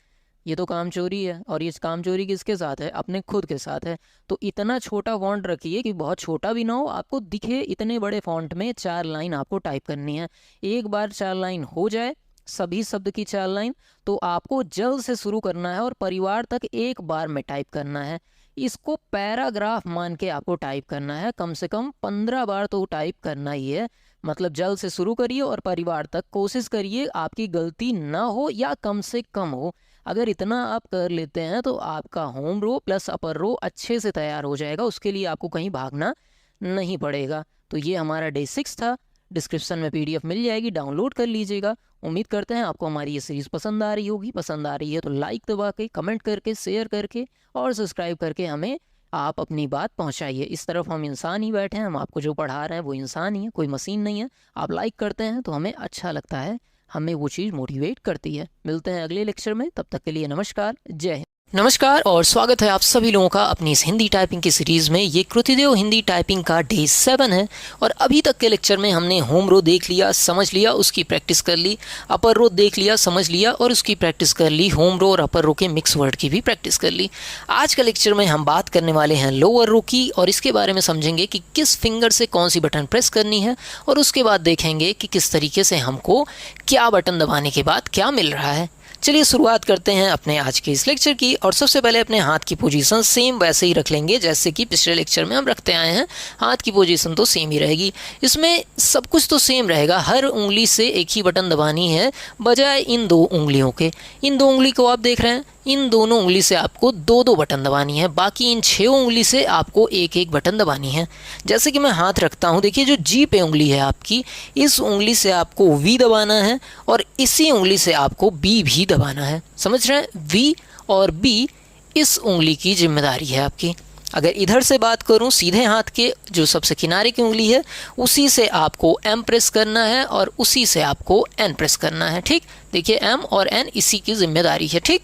ये तो काम चोरी है। और ये काम चोरी किसके साथ है? अपने खुद के साथ है। तो इतना छोटा फॉन्ट रखिए कि बहुत छोटा भी ना हो, आपको दिखे इतने बड़े फॉन्ट में 4 लाइन आपको टाइप करनी है। एक बार 4 लाइन हो जाए, सभी शब्द की 4 लाइन, तो आपको जल्द से शुरू करना है और परिवार तक एक बार में टाइप करना है। इसको पैराग्राफ मान के आपको टाइप करना है, कम से कम 15 बार तो टाइप करना ही है। मतलब जल्द से शुरू करिए और परिवार तक कोशिश करिए आपकी गलती ना हो या कम से कम हो। अगर इतना आप कर लेते हैं तो आपका होम रो प्लस अपर रो अच्छे से तैयार हो जाएगा। उसके लिए आपको कहीं भागना नहीं पड़ेगा। तो ये हमारा डे 6 था। डिस्क्रिप्शन में PDF मिल जाएगी, डाउनलोड कर लीजिएगा। उम्मीद करते हैं आपको हमारी ये सीरीज़ पसंद आ रही होगी। पसंद आ रही है तो लाइक दबा के, कमेंट करके, शेयर करके और सब्सक्राइब करके हमें आप अपनी बात पहुंचाइए। इस तरफ हम इंसान ही बैठे हैं, हम आपको जो पढ़ा रहे हैं वो इंसान ही है, कोई मशीन नहीं है। आप लाइक करते हैं तो हमें अच्छा लगता है, हमें वो चीज़ मोटिवेट करती है। मिलते हैं अगले लेक्चर में, तब तक के लिए नमस्कार, जय हिंद। नमस्कार और स्वागत है आप सभी लोगों का अपनी इस हिंदी टाइपिंग की सीरीज़ में। ये कृतिदेव हिंदी टाइपिंग का डे 7 है और अभी तक के लेक्चर में हमने होम रो देख लिया, समझ लिया, उसकी प्रैक्टिस कर ली। अपर रो देख लिया, समझ लिया और उसकी प्रैक्टिस कर ली। होम रो और अपर रो के मिक्स वर्ड की भी प्रैक्टिस कर ली। आज का लेक्चर में हम बात करने वाले हैं लोअर रो की और इसके बारे में समझेंगे कि किस फिंगर से कौन सी बटन प्रेस करनी है और उसके बाद देखेंगे कि किस तरीके से हमको क्या बटन दबाने के बाद क्या मिल रहा है। चलिए शुरुआत करते हैं अपने आज के इस लेक्चर की। और सबसे पहले अपने हाथ की पोजीशन सेम वैसे ही रख लेंगे जैसे कि पिछले लेक्चर में हम रखते आए हैं। हाथ की पोजीशन तो सेम ही रहेगी, इसमें सब कुछ तो सेम रहेगा। हर उंगली से एक ही बटन दबानी है बजाय इन 2 उंगलियों के। इन 2 उंगली को आप देख रहे हैं, इन दोनों उंगली से आपको 2-2 बटन दबानी है, बाकी इन 6 उंगली से आपको 1-1 बटन दबानी है। जैसे कि मैं हाथ रखता हूँ, देखिए जो जी पे उंगली है आपकी, इस उंगली से आपको V दबाना है और इसी उंगली से आपको B भी दबाना है। समझ रहे हैं? V और B इस उंगली की जिम्मेदारी है आपकी। अगर इधर से बात करूं, सीधे हाथ के जो सबसे किनारे की उंगली है उसी से आपको M प्रेस करना है और उसी से आपको N प्रेस करना है। ठीक, देखिए M और N इसी की जिम्मेदारी है। ठीक,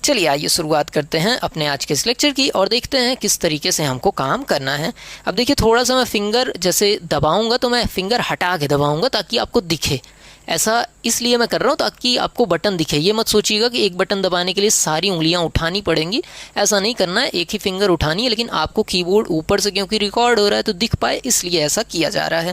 चलिए आइए शुरुआत करते हैं अपने आज के इस लेक्चर की और देखते हैं किस तरीके से हमको काम करना है। अब देखिए थोड़ा सा मैं फिंगर जैसे दबाऊंगा तो मैं फिंगर हटा के दबाऊंगा ताकि आपको दिखे। ऐसा इसलिए मैं कर रहा हूँ ताकि आपको बटन दिखे। ये मत सोचिएगा कि एक बटन दबाने के लिए सारी उंगलियां उठानी पड़ेंगी, ऐसा नहीं करना है। एक ही फिंगर उठानी है, लेकिन आपको कीबोर्ड ऊपर से क्योंकि रिकॉर्ड हो रहा है तो दिख पाए इसलिए ऐसा किया जा रहा है।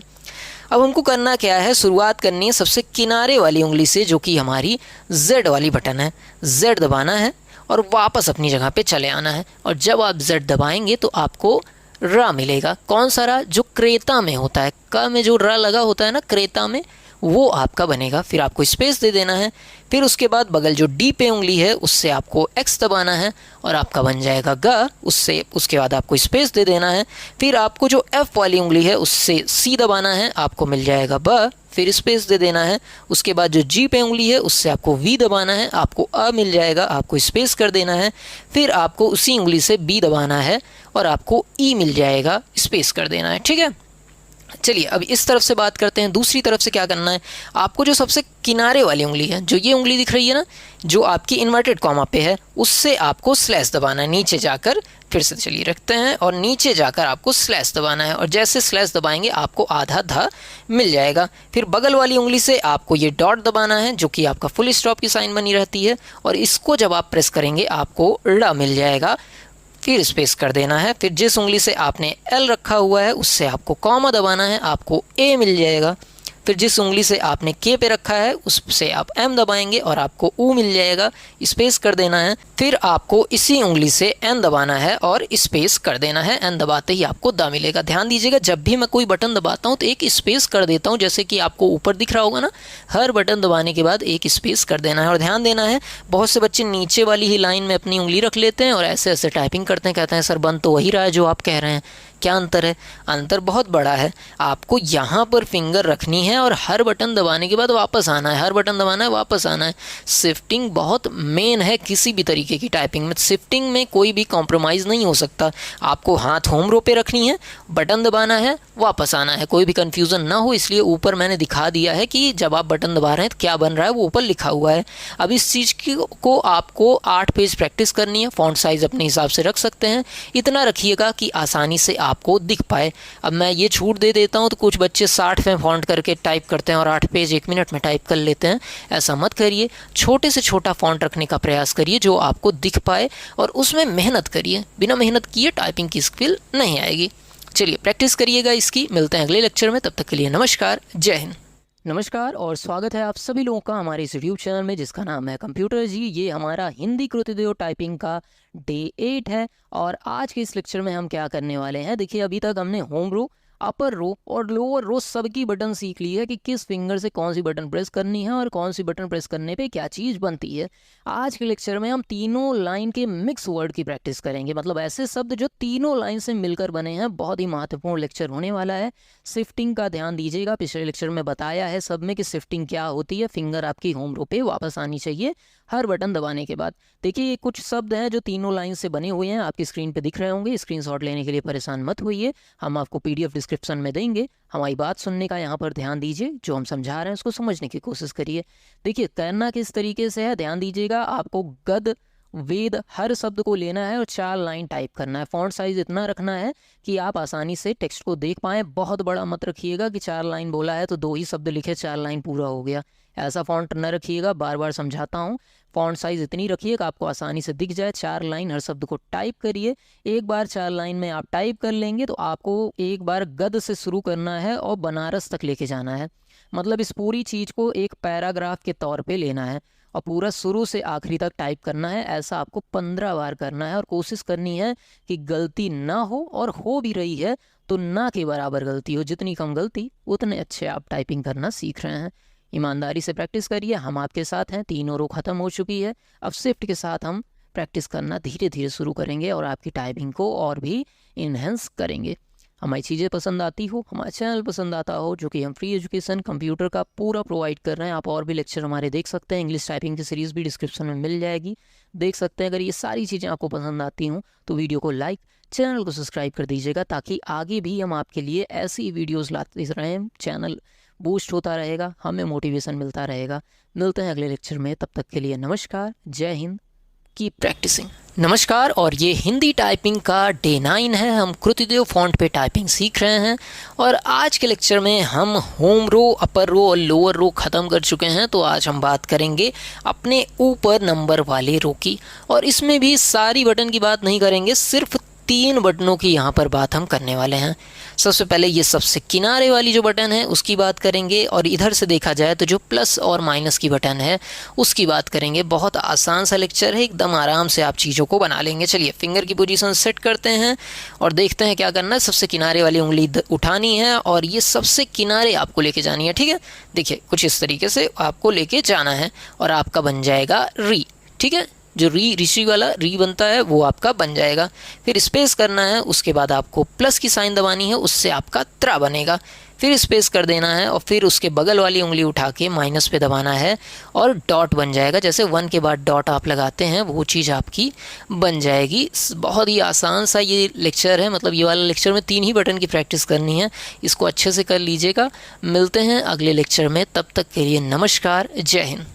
अब हमको करना क्या है, शुरुआत करनी है सबसे किनारे वाली उंगली से जो कि हमारी Z वाली बटन है। Z दबाना है और वापस अपनी जगह पे चले आना है। और जब आप Z दबाएंगे तो आपको र मिलेगा। कौन सा र? जो क्रेता में होता है, क में जो र लगा होता है ना क्रेता में, वो आपका बनेगा। फिर आपको स्पेस दे देना है। फिर उसके बाद बगल जो डी पे उंगली है उससे आपको X दबाना है और आपका बन जाएगा ग। उसके बाद आपको स्पेस दे देना है। फिर आपको जो F वाली उंगली है उससे C दबाना है, आपको मिल जाएगा ब। फिर स्पेस दे देना है। उसके बाद जो G पे उंगली है उससे आपको V दबाना है, आपको अ मिल जाएगा, आपको स्पेस कर देना है। फिर आपको उसी उंगली से B दबाना है और आपको E मिल जाएगा, स्पेस कर देना है। ठीक है, चलिए अब इस तरफ से बात करते हैं। दूसरी तरफ से क्या करना है, आपको जो सबसे किनारे वाली उंगली है, जो ये उंगली दिख रही है ना, जो आपकी इन्वर्टेड कॉमा पे है, उससे आपको स्लैश दबाना है। नीचे जाकर फिर से चलिए रखते हैं और नीचे जाकर आपको स्लैश दबाना है और जैसे स्लैश दबाएंगे आपको आधा ध मिल जाएगा। फिर बगल वाली उंगली से आपको ये डॉट दबाना है जो कि आपका फुल स्टॉप की साइन बनी रहती है और इसको जब आप प्रेस करेंगे आपको ड़ मिल जाएगा। फिर स्पेस कर देना है। फिर जिस उंगली से आपने L रखा हुआ है उससे आपको कॉमा दबाना है, आपको A मिल जाएगा। फिर जिस उंगली से आपने K पे रखा है उससे आप M दबाएंगे और आपको U मिल जाएगा, स्पेस कर देना है। फिर आपको इसी उंगली से N दबाना है और स्पेस कर देना है। N दबाते ही आपको द मिलेगा। ध्यान दीजिएगा, जब भी मैं कोई बटन दबाता हूँ तो एक स्पेस कर देता हूँ, जैसे कि आपको ऊपर दिख रहा होगा ना, हर बटन दबाने के बाद एक स्पेस कर देना है। और ध्यान देना है, बहुत से बच्चे नीचे वाली ही लाइन में अपनी उंगली रख लेते हैं और ऐसे ऐसे टाइपिंग करते हैं, कहते हैं सर बन तो वही रहा है जो आप कह रहे हैं। क्या अंतर है? अंतर बहुत बड़ा है। आपको यहाँ पर फिंगर रखनी है और हर बटन दबाने के बाद वापस आना है, हर बटन दबाना है, वापस आना है। शिफ्टिंग बहुत मेन है किसी भी तरीके की टाइपिंग में। शिफ्टिंग में कोई भी कॉम्प्रोमाइज़ नहीं हो सकता। आपको हाथ होम रो पे रखनी है, बटन दबाना है, वापस आना है, कोई भी कन्फ्यूज़न ना हो इसलिए ऊपर मैंने दिखा दिया है कि जब आप बटन दबा रहे हैं तो क्या बन रहा है, वो ऊपर लिखा हुआ है। अब इस चीज़ को आपको 8 पेज प्रैक्टिस करनी है। फ़ॉन्ट साइज़ अपने हिसाब से रख सकते हैं, इतना रखिएगा कि आसानी से आपको दिख पाए। अब मैं ये छूट दे देता हूँ तो कुछ बच्चे 60 में फ़ॉन्ट करके टाइप करते हैं और 8 पेज 1 मिनट में टाइप कर लेते हैं। ऐसा मत करिए, छोटे से छोटा फ़ॉन्ट रखने का प्रयास करिए जो आपको दिख पाए और उसमें मेहनत करिए। बिना मेहनत किए टाइपिंग की स्किल नहीं आएगी। चलिए प्रैक्टिस करिएगा इसकी। मिलते हैं अगले लेक्चर में, तब तक के लिए नमस्कार, जय हिंद। नमस्कार और स्वागत है आप सभी लोगों का हमारे इस यूट्यूब चैनल में जिसका नाम है कंप्यूटर जी। ये हमारा हिंदी कृतिदेव टाइपिंग का डे 8 है और आज के इस लेक्चर में हम क्या करने वाले हैं, देखिए अभी तक हमने होम रो, अपर रो और लोअर रो सबकी बटन सीख ली है कि किस फिंगर से कौन सी बटन प्रेस करनी है और कौन सी बटन प्रेस करने पे क्या चीज़ बनती है। आज के लेक्चर में हम तीनों लाइन के मिक्स वर्ड की प्रैक्टिस करेंगे, मतलब ऐसे शब्द जो तीनों लाइन से मिलकर बने हैं। बहुत ही महत्वपूर्ण लेक्चर होने वाला है। शिफ्टिंग का ध्यान दीजिएगा, पिछले लेक्चर में बताया है सब में कि शिफ्टिंग क्या होती है। फिंगर आपकी होम रो पे वापस आनी चाहिए हर बटन दबाने के बाद। देखिए ये कुछ शब्द हैं जो तीनों लाइन से बने हुए हैं, आपकी स्क्रीन पे दिख रहे होंगे। स्क्रीनशॉट लेने के लिए परेशान मत होइए, हम आपको PDF डिस्क्रिप्शन में देंगे। हमारी बात सुनने का यहाँ पर ध्यान दीजिए, जो हम समझा रहे हैं उसको समझने की कोशिश करिए। देखिए करना किस तरीके से है, ध्यान दीजिएगा। आपको गद वेद हर शब्द को लेना है और 4 लाइन टाइप करना है। फॉन्ट साइज इतना रखना है कि आप आसानी से टेक्स्ट को देख पाएँ। बहुत बड़ा मत रखिएगा कि 4 लाइन बोला है तो 2 ही शब्द लिखे, 4 लाइन पूरा हो गया। ऐसा फॉन्ट न रखिएगा, बार बार समझाता हूँ। फॉन्ट साइज इतनी रखिए कि आपको आसानी से दिख जाए। 4 लाइन हर शब्द को टाइप करिए। एक बार 4 लाइन में आप टाइप कर लेंगे तो आपको एक बार गद से शुरू करना है और बनारस तक लेके जाना है। मतलब इस पूरी चीज़ को एक पैराग्राफ के तौर पे लेना है और पूरा शुरू से आखिरी तक टाइप करना है। ऐसा आपको 15 बार करना है और कोशिश करनी है कि गलती ना हो, और हो भी रही है तो ना के बराबर गलती हो। जितनी कम गलती उतने अच्छे आप टाइपिंग करना सीख रहे हैं। ईमानदारी से प्रैक्टिस करिए, हम आपके साथ हैं। 3 रो ख़त्म हो चुकी है, अब शिफ्ट के साथ हम प्रैक्टिस करना धीरे धीरे शुरू करेंगे और आपकी टाइपिंग को और भी इन्हेंस करेंगे। हमारी चीज़ें पसंद आती हो, हमारा चैनल पसंद आता हो, जो कि हम फ्री एजुकेशन कंप्यूटर का पूरा प्रोवाइड कर रहे हैं। आप और भी लेक्चर हमारे देख सकते हैं, इंग्लिश टाइपिंग की सीरीज़ भी डिस्क्रिप्शन में मिल जाएगी, देख सकते हैं। अगर ये सारी चीज़ें आपको पसंद आती हों तो वीडियो को लाइक, चैनल को सब्सक्राइब कर दीजिएगा ताकि आगे भी हम आपके लिए ऐसी वीडियोज़ लाते रहें। चैनल बूस्ट होता रहेगा, हमें मोटिवेशन मिलता रहेगा। मिलते हैं अगले लेक्चर में, तब तक के लिए नमस्कार, जय हिंद, कीप प्रैक्टिसिंग। नमस्कार और ये हिंदी टाइपिंग का डे 9 है। हम कृतिदेव फॉन्ट पे टाइपिंग सीख रहे हैं और आज के लेक्चर में हम होम रो, अपर रो और लोअर रो ख़त्म कर चुके हैं। तो आज हम बात करेंगे अपने ऊपर नंबर वाले रो की, और इसमें भी सारी बटन की बात नहीं करेंगे, सिर्फ 3 बटनों की यहाँ पर बात हम करने वाले हैं। सबसे पहले ये सबसे किनारे वाली जो बटन है उसकी बात करेंगे, और इधर से देखा जाए तो जो प्लस और माइनस की बटन है उसकी बात करेंगे। बहुत आसान सा लेक्चर है, एकदम आराम से आप चीज़ों को बना लेंगे। चलिए फिंगर की पोजीशन सेट करते हैं और देखते हैं क्या करना है। सबसे किनारे वाली उंगली उठानी है और ये सबसे किनारे आपको लेके जानी है, ठीक है। देखिए कुछ इस तरीके से आपको लेके जाना है और आपका बन जाएगा री, ठीक है। जो ऋषि वाला री बनता है वो आपका बन जाएगा। फिर स्पेस करना है, उसके बाद आपको प्लस की साइन दबानी है, उससे आपका त्रा बनेगा। फिर स्पेस कर देना है और फिर उसके बगल वाली उंगली उठा के माइनस पे दबाना है और डॉट बन जाएगा। जैसे 1 के बाद डॉट आप लगाते हैं वो चीज़ आपकी बन जाएगी। बहुत ही आसान सा ये लेक्चर है, मतलब ये वाला लेक्चर में 3 ही बटन की प्रैक्टिस करनी है। इसको अच्छे से कर लीजिएगा। मिलते हैं अगले लेक्चर में, तब तक के लिए नमस्कार, जय हिंद।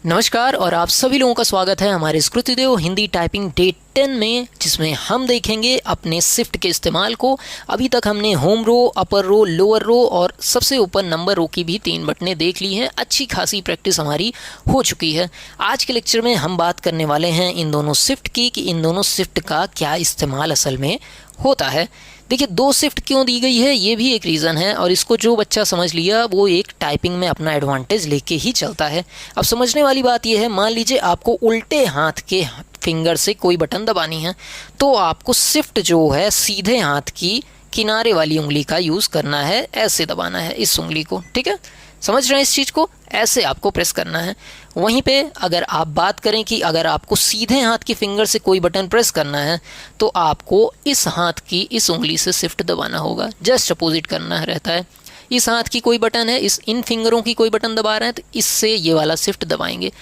नमस्कार और आप सभी लोगों का स्वागत है हमारे इस कृतिदेव हिंदी टाइपिंग डे 10 में, जिसमें हम देखेंगे अपने शिफ्ट के इस्तेमाल को। अभी तक हमने होम रो, अपर रो, लोअर रो और सबसे ऊपर नंबर रो की भी 3 बटनें देख ली हैं। अच्छी खासी प्रैक्टिस हमारी हो चुकी है। आज के लेक्चर में हम बात करने वाले हैं इन दोनों शिफ्ट की, कि इन दोनों शिफ्ट का क्या इस्तेमाल असल में होता है। देखिए 2 शिफ्ट क्यों दी गई है ये भी एक रीज़न है, और इसको जो बच्चा समझ लिया वो एक टाइपिंग में अपना एडवांटेज लेके ही चलता है। अब समझने वाली बात यह है, मान लीजिए आपको उल्टे हाथ के फिंगर से कोई बटन दबानी है तो आपको शिफ्ट जो है सीधे हाथ की किनारे वाली उंगली का यूज़ करना है, ऐसे दबाना है इस उंगली को, ठीक है। समझ रहे हैं इस चीज़ को? ऐसे आपको प्रेस करना है। वहीं पे अगर आप बात करें कि अगर आपको सीधे हाथ की फिंगर से कोई बटन प्रेस करना है तो आपको इस हाथ की इस उंगली से शिफ्ट दबाना होगा, जस्ट अपोजिट करना रहता है। इस हाथ की कोई बटन है, इन फिंगरों की कोई बटन दबा रहे हैं तो इससे ये वाला शिफ्ट दबाएंगे।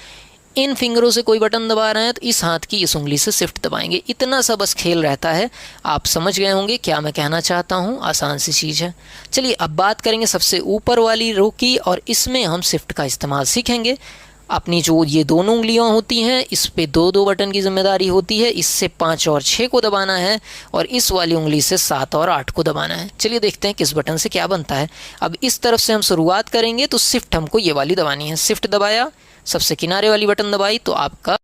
इन फिंगरों से कोई बटन दबा रहे हैं तो इस हाथ की इस उंगली से शिफ्ट दबाएंगे। इतना सा बस खेल रहता है। आप समझ गए होंगे क्या मैं कहना चाहता हूँ, आसान सी चीज़ है। चलिए अब बात करेंगे सबसे ऊपर वाली रो की, और इसमें हम शिफ्ट का इस्तेमाल सीखेंगे। अपनी जो ये दोनों उंगलियां होती हैं इस पे 2-2 बटन की जिम्मेदारी होती है। इससे 5 और 6 को दबाना है और इस वाली उंगली से 7 और 8 को दबाना है। चलिए देखते हैं किस बटन से क्या बनता है। अब इस तरफ से हम शुरुआत करेंगे तो शिफ्ट हमको ये वाली दबानी है। शिफ्ट दबाया, सबसे किनारे वाली बटन दबाई तो आपका,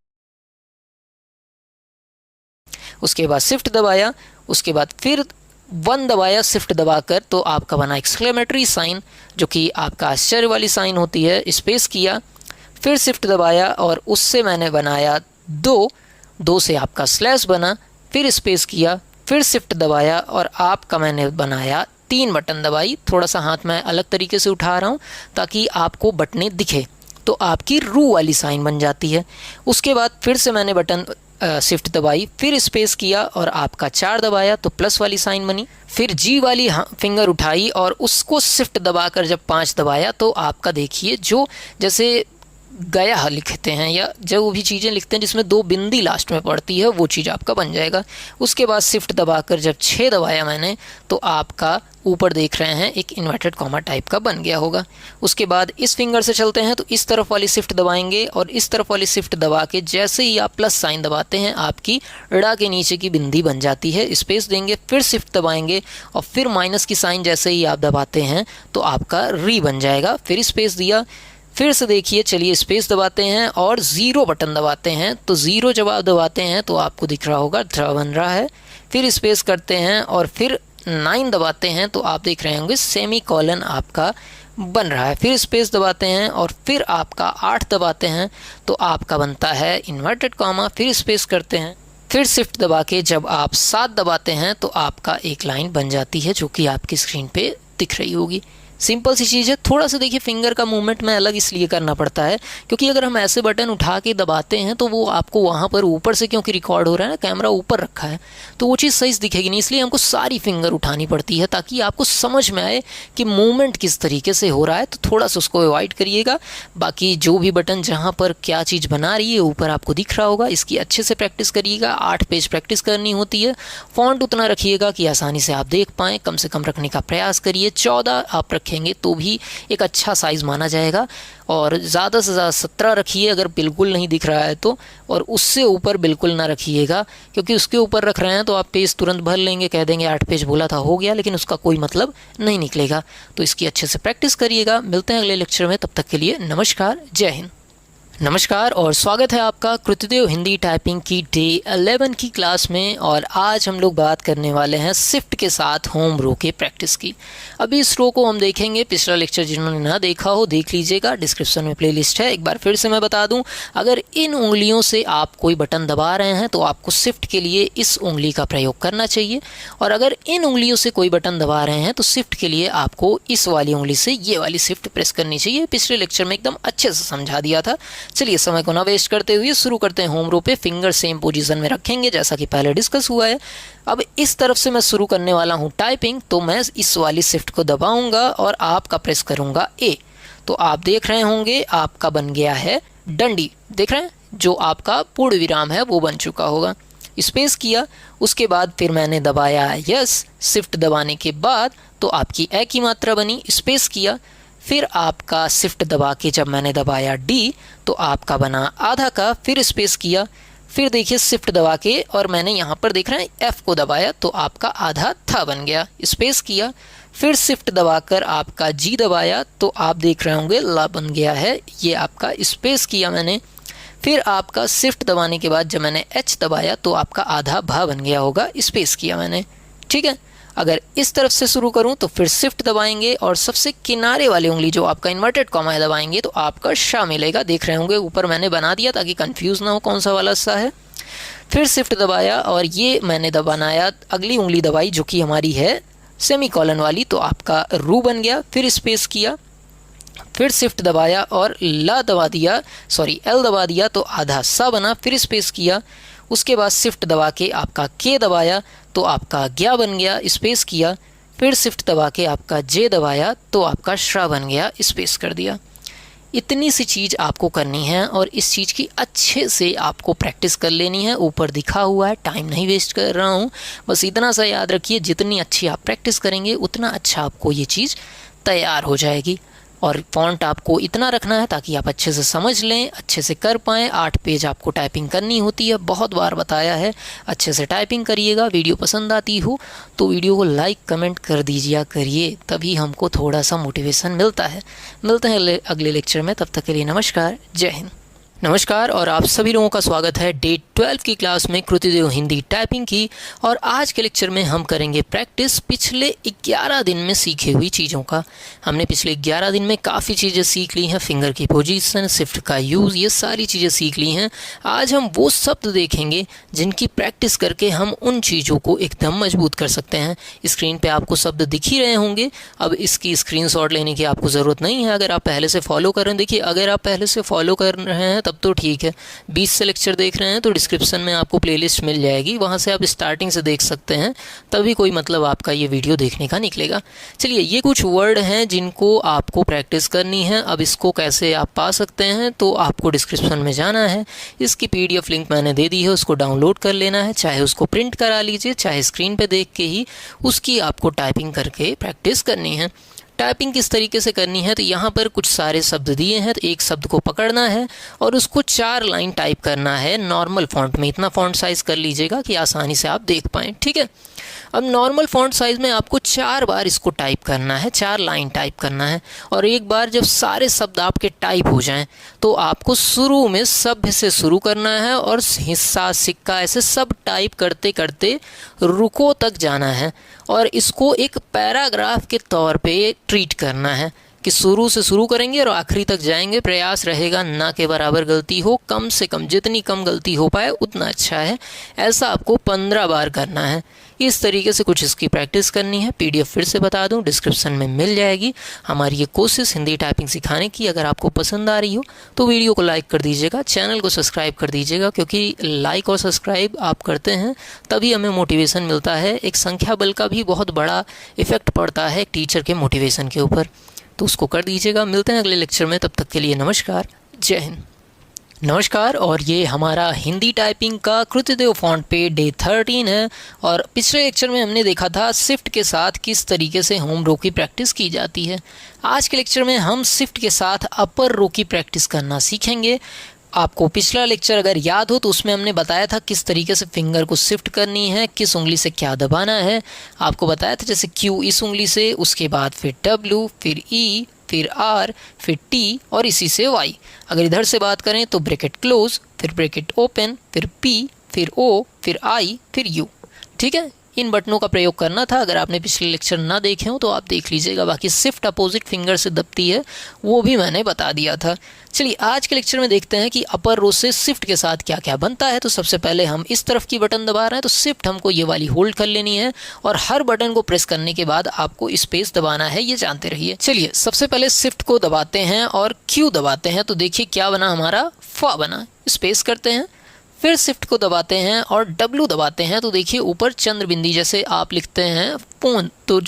उसके बाद शिफ्ट दबाया, उसके बाद फिर 1 दबाया शिफ्ट दबाकर तो आपका बना एक्सक्लेमेटरी साइन, जो कि आपका आश्चर्य वाली साइन होती है। स्पेस किया, फिर शिफ्ट दबाया और उससे मैंने बनाया 2 से आपका स्लैश बना, फिर स्पेस किया, फिर शिफ्ट दबाया और आपका मैंने बनाया 3 बटन दबाई। थोड़ा सा हाथ मैं अलग तरीके से उठा रहा हूँ ताकि आपको बटनें दिखे, तो आपकी रू वाली साइन बन जाती है। उसके बाद फिर से मैंने बटन शिफ्ट दबाई, फिर स्पेस किया और आपका 4 दबाया तो प्लस वाली साइन बनी। फिर जी वाली फिंगर उठाई और उसको शिफ्ट दबाकर जब 5 दबाया तो आपका देखिए जो जैसे गया लिखते हैं या जो भी चीज़ें लिखते हैं जिसमें 2 बिंदी लास्ट में पड़ती है वो चीज़ आपका बन जाएगा। उसके बाद शिफ्ट दबाकर जब 6 दबाया मैंने तो आपका ऊपर देख रहे हैं एक इन्वर्टेड कॉमा टाइप का बन गया होगा। उसके बाद इस फिंगर से चलते हैं तो इस तरफ वाली शिफ्ट दबाएंगे और इस तरफ वाली शिफ्ट दबा के जैसे ही आप प्लस साइन दबाते हैं आपकी ड़ा के नीचे की बिंदी बन जाती है। स्पेस देंगे, फिर शिफ्ट दबाएंगे और फिर माइनस की साइन जैसे ही आप दबाते हैं तो आपका री बन जाएगा। फिर स्पेस दिया, फिर से देखिए, चलिए स्पेस दबाते हैं और 0 बटन दबाते हैं तो 0 जब आप दबाते हैं तो आपको दिख रहा होगा ध्र बन रहा है। फिर स्पेस करते हैं और फिर 9 दबाते हैं तो आप देख रहे होंगे सेमी कॉलन आपका बन रहा है। फिर स्पेस दबाते हैं और फिर आपका 8 दबाते हैं तो आपका बनता है इन्वर्टेड कॉमा। फिर स्पेस करते हैं, फिर शिफ्ट दबा के जब आप 7 दबाते हैं तो आपका एक लाइन बन जाती है जो कि आपकी स्क्रीन पे दिख रही होगी। सिंपल सी चीज़ है। थोड़ा सा देखिए फिंगर का मूवमेंट में अलग इसलिए करना पड़ता है क्योंकि अगर हम ऐसे बटन उठा के दबाते हैं तो वो आपको वहाँ पर ऊपर से, क्योंकि रिकॉर्ड हो रहा है ना, कैमरा ऊपर रखा है तो वो चीज़ सही से दिखेगी नहीं, इसलिए हमको सारी फिंगर उठानी पड़ती है ताकि आपको समझ में आए कि मूवमेंट किस तरीके से हो रहा है। तो थोड़ा सा उसको अवॉइड करिएगा। बाकी जो भी बटन जहाँ पर क्या चीज़ बना रही है ऊपर आपको दिख रहा होगा, इसकी अच्छे से प्रैक्टिस करिएगा। 8 पेज प्रैक्टिस करनी होती है। फॉन्ट उतना रखिएगा कि आसानी से आप देख पाएँ, कम से कम रखने का प्रयास करिए। 14 आप रखेंगे तो भी एक अच्छा साइज़ माना जाएगा और ज़्यादा से ज़्यादा 17 रखिए अगर बिल्कुल नहीं दिख रहा है तो, और उससे ऊपर बिल्कुल ना रखिएगा क्योंकि उसके ऊपर रख रहे हैं तो आप पेज तुरंत भर लेंगे, कह देंगे 8 पेज बोला था हो गया, लेकिन उसका कोई मतलब नहीं निकलेगा। तो इसकी अच्छे से प्रैक्टिस करिएगा। मिलते हैं अगले लेक्चर में, तब तक के लिए नमस्कार, जय हिंद। नमस्कार और स्वागत है आपका कृतिदेव हिंदी टाइपिंग की डे 11 की क्लास में। और आज हम लोग बात करने वाले हैं शिफ्ट के साथ होम रो के प्रैक्टिस की। अभी इस रो को हम देखेंगे। पिछला लेक्चर जिन्होंने ना देखा हो देख लीजिएगा, डिस्क्रिप्शन में प्लेलिस्ट है। एक बार फिर से मैं बता दूं, अगर इन उंगलियों से आप कोई बटन दबा रहे हैं तो आपको शिफ्ट के लिए इस उंगली का प्रयोग करना चाहिए, और अगर इन उंगलियों से कोई बटन दबा रहे हैं तो शिफ्ट के लिए आपको इस वाली उंगली से ये वाली शिफ्ट प्रेस करनी चाहिए। पिछले लेक्चर में एकदम अच्छे से समझा दिया था। चलिए समय को ना वेस्ट करते हुए शुरू करते हैं। होम रो पे फिंगर सेम पोजीशन में रखेंगे जैसा कि पहले डिस्कस हुआ है। अब इस तरफ से मैं शुरू करने वाला हूं टाइपिंग, तो मैं इस वाली शिफ्ट को दबाऊंगा और आपका प्रेस करूंगा ए। तो आप देख रहे होंगे आपका बन गया है डंडी, देख रहे हैं, जो आपका पूर्ण विराम है वो बन चुका होगा। स्पेस किया, उसके बाद फिर मैंने दबाया यस। शिफ्ट दबाने के बाद तो आपकी ए की मात्रा बनी। स्पेस किया, फिर आपका शिफ्ट दबा के जब मैंने दबाया डी तो आपका बना आधा का। फिर स्पेस किया, फिर देखिए शिफ्ट दबा के और मैंने यहाँ पर देख रहे हैं एफ को दबाया तो आपका आधा था बन गया। स्पेस किया, फिर शिफ्ट दबाकर आपका जी दबाया तो आप देख रहे होंगे ला बन गया है। ये आपका स्पेस किया मैंने, फिर आपका शिफ्ट दबाने के बाद जब मैंने एच दबाया तो आपका आधा भा बन गया होगा। स्पेस किया मैंने, ठीक है। अगर इस तरफ से शुरू करूं तो फिर शिफ्ट दबाएंगे और सबसे किनारे वाली उंगली जो आपका इन्वर्टेड कॉमा है दबाएंगे तो आपका शा मिलेगा। देख रहे होंगे ऊपर मैंने बना दिया ताकि कंफ्यूज ना हो कौन सा वाला सा है। फिर शिफ्ट दबाया और ये मैंने बनाया अगली उंगली दबाई जो कि हमारी है सेमी कॉलन वाली, तो आपका रू बन गया। फिर स्पेस किया, फिर शिफ्ट दबाया और एल दबा दिया तो आधा सा बना, फिर स्पेस किया, उसके बाद शिफ्ट दबा के आपका के दबाया तो आपका ज्ञा बन गया, स्पेस किया, फिर शिफ्ट दबा के आपका जे दबाया तो आपका श्रा बन गया, स्पेस कर दिया। इतनी सी चीज़ आपको करनी है और इस चीज़ की अच्छे से आपको प्रैक्टिस कर लेनी है। ऊपर दिखा हुआ है, टाइम नहीं वेस्ट कर रहा हूँ, बस इतना सा याद रखिए, जितनी अच्छी आप प्रैक्टिस करेंगे उतना अच्छा आपको ये चीज़ तैयार हो जाएगी। और फ़ॉन्ट आपको इतना रखना है ताकि आप अच्छे से समझ लें, अच्छे से कर पाएँ। 8 पेज आपको टाइपिंग करनी होती है, बहुत बार बताया है, अच्छे से टाइपिंग करिएगा। वीडियो पसंद आती हो तो वीडियो को लाइक कमेंट कर दीजिए करिए, तभी हमको थोड़ा सा मोटिवेशन मिलता है। मिलते हैं अगले लेक्चर में, तब तक के लिए नमस्कार, जय हिंद। नमस्कार और आप सभी लोगों का स्वागत है डे 12 की क्लास में कृतिदेव हिंदी टाइपिंग की। और आज के लेक्चर में हम करेंगे प्रैक्टिस पिछले 11 दिन में सीखी हुई चीज़ों का। हमने पिछले 11 दिन में काफ़ी चीज़ें सीख ली हैं, फिंगर की पोजीशन, शिफ्ट का यूज़, ये सारी चीज़ें सीख ली हैं। आज हम वो शब्द देखेंगे जिनकी प्रैक्टिस करके हम उन चीज़ों को एकदम मजबूत कर सकते हैं। स्क्रीन पर आपको शब्द दिख ही रहे होंगे, अब इसकी स्क्रीनशॉट लेने की आपको ज़रूरत नहीं है अगर आप पहले से फॉलो कर रहे हैं। देखिए, अगर आप पहले से फॉलो कर रहे हैं तब तो ठीक है, 20 से लेक्चर देख रहे हैं तो डिस्क्रिप्शन में आपको प्लेलिस्ट मिल जाएगी, वहाँ से आप स्टार्टिंग से देख सकते हैं, तभी कोई मतलब आपका ये वीडियो देखने का निकलेगा। चलिए, ये कुछ वर्ड हैं जिनको आपको प्रैक्टिस करनी है। अब इसको कैसे आप पा सकते हैं, तो आपको डिस्क्रिप्शन में जाना है, इसकी PDF लिंक मैंने दे दी है, उसको डाउनलोड कर लेना है, चाहे उसको प्रिंट करा लीजिए, चाहे स्क्रीन पर देख के ही उसकी आपको टाइपिंग करके प्रैक्टिस करनी है। टाइपिंग किस तरीके से करनी है, तो यहाँ पर कुछ सारे शब्द दिए हैं, तो एक शब्द को पकड़ना है और उसको 4 लाइन टाइप करना है नॉर्मल फॉन्ट में। इतना फॉन्ट साइज़ कर लीजिएगा कि आसानी से आप देख पाएँ, ठीक है। अब नॉर्मल फॉन्ट साइज़ में आपको 4 बार इसको टाइप करना है, 4 लाइन टाइप करना है। और एक बार जब सारे शब्द आपके टाइप हो जाएं तो आपको शुरू में सभ्य से शुरू करना है और हिस्सा, सिक्का, ऐसे सब टाइप करते करते रुको तक जाना है और इसको एक पैराग्राफ के तौर पे ट्रीट करना है कि शुरू से शुरू करेंगे और आखिरी तक जाएंगे। प्रयास रहेगा ना के बराबर गलती हो, कम से कम जितनी कम गलती हो पाए उतना अच्छा है। ऐसा आपको 15 बार करना है। इस तरीके से कुछ इसकी प्रैक्टिस करनी है। PDF फिर से बता दूं, डिस्क्रिप्शन में मिल जाएगी। हमारी ये कोशिश हिंदी टाइपिंग सिखाने की अगर आपको पसंद आ रही हो तो वीडियो को लाइक कर दीजिएगा, चैनल को सब्सक्राइब कर दीजिएगा, क्योंकि लाइक और सब्सक्राइब आप करते हैं तभी हमें मोटिवेशन मिलता है। एक संख्या बल का भी बहुत बड़ा इफेक्ट पड़ता है टीचर के मोटिवेशन के ऊपर, तो उसको कर दीजिएगा। मिलते हैं अगले लेक्चर में, तब तक के लिए नमस्कार, जय हिंद। नमस्कार, और ये हमारा हिंदी टाइपिंग का कृतिदेव फॉन्ट पे डे 13 है। और पिछले लेक्चर में हमने देखा था शिफ्ट के साथ किस तरीके से होम रो की प्रैक्टिस की जाती है। आज के लेक्चर में हम शिफ्ट के साथ अपर रो की प्रैक्टिस करना सीखेंगे। आपको पिछला लेक्चर अगर याद हो तो उसमें हमने बताया था किस तरीके से फिंगर को शिफ्ट करनी है, किस उंगली से क्या दबाना है। आपको बताया था जैसे Q इस उंगली से, उसके बाद फिर W, फिर E, फिर R, फिर T और इसी से Y। अगर इधर से बात करें तो ब्रैकेट क्लोज, फिर ब्रैकेट ओपन, फिर P, फिर O, फिर I, फिर U, ठीक है। इन बटनों का प्रयोग करना था। अगर आपने पिछले लेक्चर ना देखे हो तो आप देख लीजिएगा। बाकी शिफ्ट अपोजिट फिंगर से दबती है वो भी मैंने बता दिया था। चलिए, आज के लेक्चर में देखते हैं कि अपर रो से शिफ्ट के साथ क्या क्या बनता है। तो सबसे पहले हम इस तरफ की बटन दबा रहे हैं, तो शिफ्ट हमको ये वाली होल्ड कर लेनी है और हर बटन को प्रेस करने के बाद आपको स्पेस दबाना है, ये जानते रहिए। चलिए, सबसे पहले शिफ्ट को दबाते हैं और Q दबाते हैं, तो देखिए क्या बना, हमारा फा बना। स्पेस करते हैं, फिर शिफ्ट को दबाते हैं और W दबाते हैं, तो देखिए ऊपर चंद्र बिंदी, जैसे आप लिखते हैं फोन तो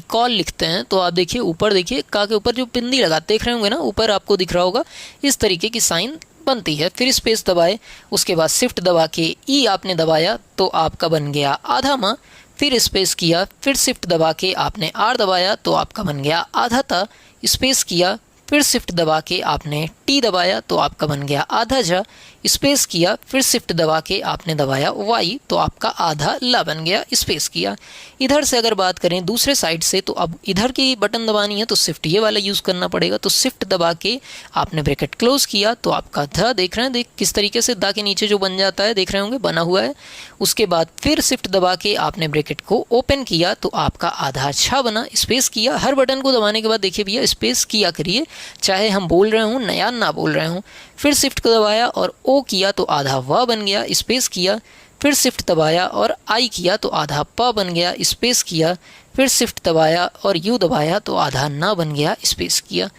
कॉल लिखते हैं, तो आप देखिए ऊपर, देखिए का के ऊपर जो बिंदी लगा देख रहे होंगे ना, ऊपर आपको दिख रहा होगा, इस तरीके की साइन बनती है। फिर स्पेस दबाए, उसके बाद शिफ्ट दबा के E आपने दबाया तो आपका बन गया आधा माँ। फिर स्पेस किया, फिर शिफ्ट दबा के आपने R दबाया तो आपका बन गया आधा ता। स्पेस किया, फिर शिफ्ट दबा के आपने T दबाया तो आपका बन गया आधा झा। स्पेस किया, फिर शिफ्ट दबा के आपने दबाया Y तो आपका आधा ला बन गया। स्पेस किया। इधर से अगर बात करें दूसरे साइड से, तो अब इधर की बटन दबानी है तो शिफ्ट ये वाला यूज़ करना पड़ेगा। तो शिफ्ट दबा के आपने ब्रैकेट क्लोज किया तो आपका ध देख रहे हैं, देख किस तरीके से दा के नीचे जो बन जाता है, देख रहे होंगे बना हुआ है। उसके बाद फिर शिफ्ट दबा के आपने ब्रैकेट को ओपन किया तो आपका आधा छा बना। स्पेस किया, हर बटन को दबाने के बाद देखिए भैया स्पेस किया करिए, चाहे हम बोल रहे हूँ नया ना बोल रहे हूँ। फिर शिफ्ट को दबाया और O किया तो आधा व बन गया। स्पेस किया, फिर शिफ्ट दबाया और I किया तो आधा प बन गया। स्पेस किया, फिर शिफ्ट दबाया और U दबाया तो आधा ना बन गया। स्पेस किया।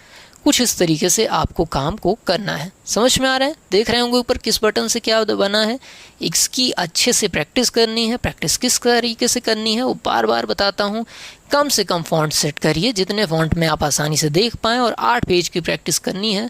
कुछ इस तरीके से आपको काम को करना है। समझ में आ रहा है? देख रहे होंगे ऊपर किस बटन से क्या बना है। इसकी अच्छे से प्रैक्टिस करनी है। प्रैक्टिस किस तरीके से करनी है वो बार बार बताता हूँ। कम से कम फ़ॉन्ट सेट करिए जितने फ़ॉन्ट में आप आसानी से देख पाएँ, और 8 पेज की प्रैक्टिस करनी है।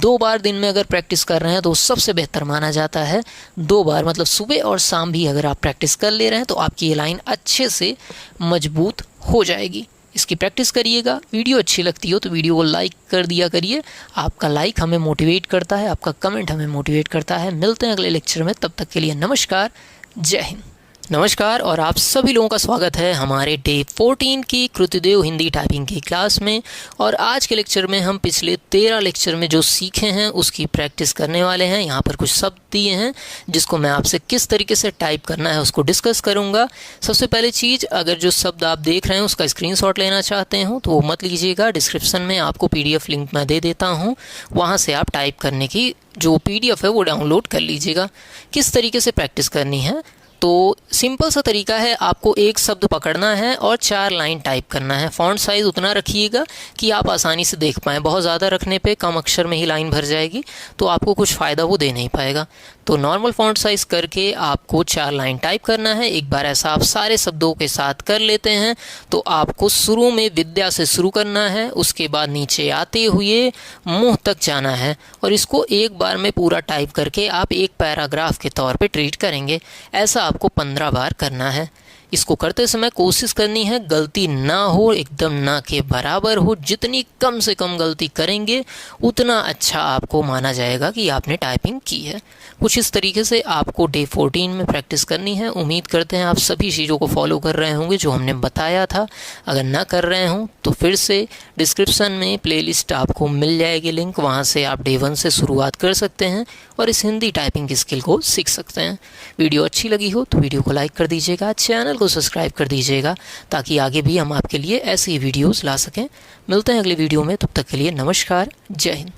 2 बार दिन में अगर प्रैक्टिस कर रहे हैं तो सबसे बेहतर माना जाता है। 2 बार मतलब सुबह और शाम भी अगर आप प्रैक्टिस कर ले रहे हैं तो आपकी ये लाइन अच्छे से मजबूत हो जाएगी। इसकी प्रैक्टिस करिएगा। वीडियो अच्छी लगती हो तो वीडियो को लाइक कर दिया करिए। आपका लाइक हमें मोटिवेट करता है, आपका कमेंट हमें मोटिवेट करता है। मिलते हैं अगले लेक्चर में, तब तक के लिए नमस्कार, जय हिंद। नमस्कार और आप सभी लोगों का स्वागत है हमारे डे 14 की कृतिदेव हिंदी टाइपिंग की क्लास में। और आज के लेक्चर में हम पिछले 13 लेक्चर में जो सीखे हैं उसकी प्रैक्टिस करने वाले हैं। यहाँ पर कुछ शब्द दिए हैं जिसको मैं आपसे किस तरीके से टाइप करना है उसको डिस्कस करूँगा। सबसे पहली चीज़, अगर जो शब्द आप देख रहे हैं उसका स्क्रीनशॉट लेना चाहते हो तो वो मत लीजिएगा। डिस्क्रिप्शन में आपको PDF लिंक मैं दे देता हूँ, वहाँ से आप टाइप करने की जो PDF है वो डाउनलोड कर लीजिएगा। किस तरीके से प्रैक्टिस करनी है, तो सिंपल सा तरीका है। आपको एक शब्द पकड़ना है और 4 लाइन टाइप करना है। फ़ॉन्ट साइज़ उतना रखिएगा कि आप आसानी से देख पाएँ। बहुत ज़्यादा रखने पे कम अक्षर में ही लाइन भर जाएगी तो आपको कुछ फ़ायदा वो दे नहीं पाएगा। तो नॉर्मल फ़ॉन्ट साइज़ करके आपको 4 लाइन टाइप करना है। एक बार ऐसा आप सारे शब्दों के साथ कर लेते हैं तो आपको शुरू में विद्या से शुरू करना है, उसके बाद नीचे आते हुए मुँह तक जाना है, और इसको एक बार में पूरा टाइप करके आप एक पैराग्राफ के तौर पे ट्रीट करेंगे। ऐसा आपको 15 बार करना है। इसको करते समय कोशिश करनी है गलती ना हो, एकदम ना के बराबर हो। जितनी कम से कम गलती करेंगे उतना अच्छा आपको माना जाएगा कि आपने टाइपिंग की है। कुछ इस तरीके से आपको डे 14 में प्रैक्टिस करनी है। उम्मीद करते हैं आप सभी चीज़ों को फॉलो कर रहे होंगे जो हमने बताया था। अगर ना कर रहे हों तो फिर से डिस्क्रिप्शन में प्लेलिस्ट आपको मिल जाएगी लिंक, वहाँ से आप डे 1 से शुरुआत कर सकते हैं और इस हिंदी टाइपिंग की स्किल को सीख सकते हैं। वीडियो अच्छी लगी हो तो वीडियो को लाइक कर दीजिएगा, चैनल को सब्सक्राइब कर दीजिएगा ताकि आगे भी हम आपके लिए ऐसी वीडियोस ला सकें। मिलते हैं अगले वीडियो में, तब तक के लिए नमस्कार, जय हिंद।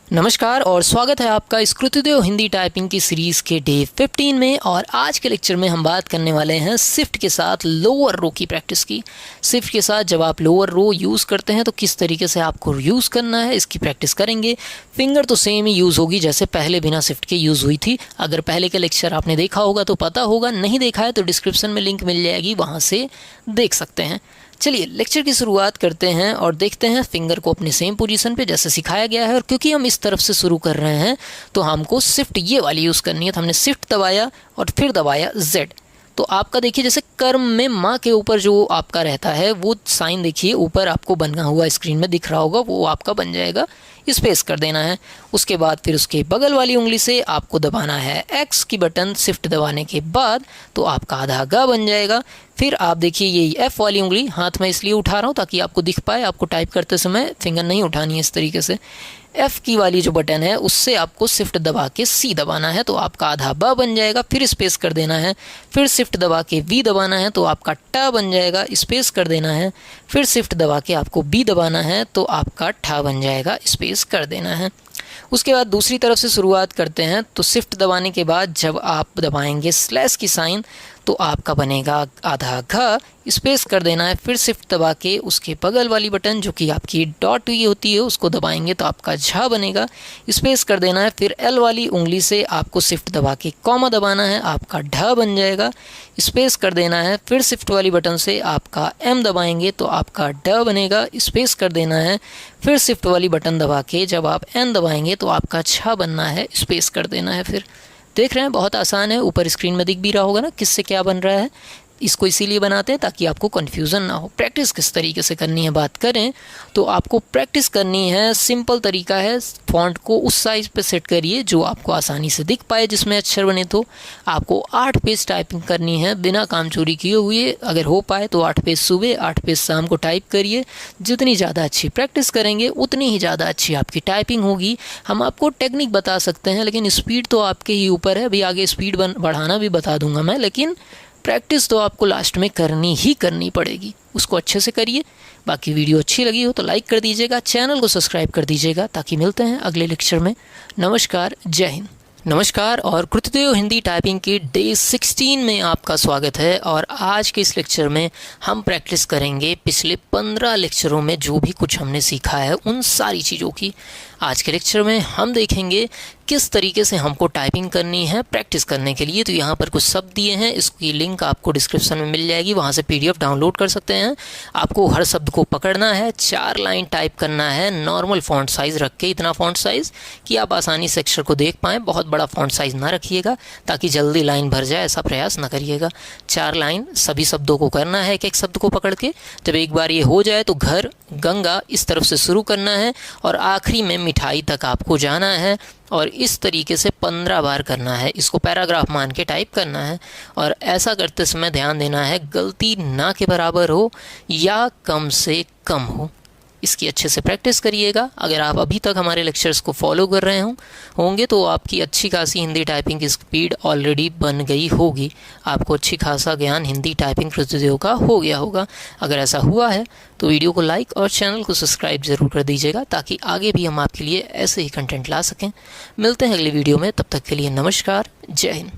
नमस्कार और स्वागत है आपका इस कृतिदेव हिंदी टाइपिंग की सीरीज़ के डे 15 में। और आज के लेक्चर में हम बात करने वाले हैं शिफ्ट के साथ लोअर रो की प्रैक्टिस की। शिफ्ट के साथ जब आप लोअर रो यूज़ करते हैं तो किस तरीके से आपको यूज़ करना है इसकी प्रैक्टिस करेंगे। फिंगर तो सेम ही यूज़ होगी जैसे पहले बिना शिफ्ट के यूज़ हुई थी। अगर पहले का लेक्चर आपने देखा होगा तो पता होगा, नहीं देखा है तो डिस्क्रिप्शन में लिंक मिल जाएगी, वहाँ से देख सकते हैं। चलिए लेक्चर की शुरुआत करते हैं और देखते हैं फिंगर को अपने सेम पोजीशन पे जैसे सिखाया गया है। और क्योंकि हम इस तरफ से शुरू कर रहे हैं तो हमको शिफ्ट ये वाली यूज़ करनी है। तो हमने शिफ्ट दबाया और फिर दबाया Z। तो आपका देखिए जैसे कर्म में माँ के ऊपर जो आपका रहता है वो साइन देखिए ऊपर आपको बना हुआ स्क्रीन में दिख रहा होगा, वो आपका बन जाएगा। स्पेस कर देना है। उसके बाद फिर उसके बगल वाली उंगली से आपको दबाना है X की बटन। शिफ्ट दबाने के बाद तो आपका आधा ग बन जाएगा। फिर आप देखिए ये F वाली उंगली हाथ में इसलिए उठा रहा हूँ ताकि आपको दिख पाए। आपको टाइप करते समय फिंगर नहीं उठानी है इस तरीके से। F की वाली जो बटन है उससे आपको शिफ्ट दबा के C दबाना है तो आपका आधा ब बन जाएगा। फिर स्पेस कर देना है। फिर शिफ्ट दबा के V दबाना है तो आपका ट बन जाएगा, स्पेस कर देना है। फिर शिफ्ट दबा के आपको B दबाना है तो आपका ठ बन जाएगा, स्पेस कर देना है। उसके बाद दूसरी तरफ से शुरुआत करते हैं। तो शिफ्ट दबाने के बाद जब आप दबाएंगे स्लैश की साइन तो आपका बनेगा आधा घ, स्पेस कर देना है। फिर शिफ्ट दबा के उसके बगल वाली बटन जो कि आपकी डॉट की होती है उसको दबाएंगे तो आपका झ बनेगा, स्पेस कर देना है। फिर L वाली उंगली से आपको शिफ्ट दबा के कॉमा दबाना है, आपका ढ बन जाएगा, स्पेस कर देना है। फिर शिफ्ट वाली बटन से आपका M दबाएंगे तो आपका ड बनेगा, स्पेस कर देना है। फिर शिफ्ट वाली बटन दबा के जब आप N दबाएंगे तो आपका छ बनना है, स्पेस कर देना है। फिर देख रहे हैं बहुत आसान है, ऊपर स्क्रीन में दिख भी रहा होगा ना किससे क्या बन रहा है। इसको इसीलिए बनाते हैं ताकि आपको कन्फ्यूज़न ना हो। प्रैक्टिस किस तरीके से करनी है बात करें तो आपको प्रैक्टिस करनी है। सिंपल तरीका है, फ़ॉन्ट को उस साइज़ पे सेट करिए जो आपको आसानी से दिख पाए, जिसमें अक्षर बने। तो आपको 8 पेज टाइपिंग करनी है बिना काम चोरी किए हुए। अगर हो पाए तो 8 पेज सुबह 8 पेज शाम को टाइप करिए। जितनी ज़्यादा अच्छी प्रैक्टिस करेंगे उतनी ही ज़्यादा अच्छी आपकी टाइपिंग होगी। हम आपको टेक्निक बता सकते हैं लेकिन स्पीड तो आपके ही ऊपर है। अभी आगे स्पीड बढ़ाना भी बता दूंगा मैं, लेकिन प्रैक्टिस तो आपको लास्ट में करनी ही करनी पड़ेगी। उसको अच्छे से करिए। बाकी वीडियो अच्छी लगी हो तो लाइक कर दीजिएगा, चैनल को सब्सक्राइब कर दीजिएगा ताकि मिलते हैं अगले लेक्चर में। नमस्कार, जय हिंद। नमस्कार और कृतदेव हिंदी टाइपिंग के डे 16 में आपका स्वागत है। और आज के इस लेक्चर में हम प्रैक्टिस करेंगे पिछले 15 लेक्चरों में जो भी कुछ हमने सीखा है उन सारी चीज़ों की। आज के लेक्चर में हम देखेंगे किस तरीके से हमको टाइपिंग करनी है प्रैक्टिस करने के लिए। तो यहाँ पर कुछ शब्द दिए हैं, इसकी लिंक आपको डिस्क्रिप्शन में मिल जाएगी, वहाँ से PDF डाउनलोड कर सकते हैं। आपको हर शब्द को पकड़ना है, 4 लाइन टाइप करना है नॉर्मल फॉन्ट साइज़ रख के, इतना फॉन्ट साइज़ कि आप आसानी से अक्षर को देख पाएँ। बहुत बड़ा फॉन्ट साइज़ ना रखिएगा ताकि जल्दी लाइन भर जाए, ऐसा प्रयास ना करिएगा। 4 लाइन सभी शब्दों को करना है, एक एक शब्द को पकड़ के। जब एक बार ये हो जाए तो घर, गंगा इस तरफ से शुरू करना है और आखिरी में मिठाई तक आपको जाना है। और इस तरीके से 15 बार करना है। इसको पैराग्राफ मान के टाइप करना है और ऐसा करते समय ध्यान देना है गलती ना के बराबर हो या कम से कम हो। इसकी अच्छे से प्रैक्टिस करिएगा। अगर आप अभी तक हमारे लेक्चर्स को फॉलो कर रहे होंगे तो आपकी अच्छी खासी हिंदी टाइपिंग की स्पीड ऑलरेडी बन गई होगी। आपको अच्छी खासा ज्ञान हिंदी टाइपिंग कृतदेव का हो गया होगा। अगर ऐसा हुआ है तो वीडियो को लाइक और चैनल को सब्सक्राइब ज़रूर कर दीजिएगा ताकि आगे भी हम आपके लिए ऐसे ही कंटेंट ला सकें। मिलते हैं अगली वीडियो में, तब तक के लिए नमस्कार, जय हिंद।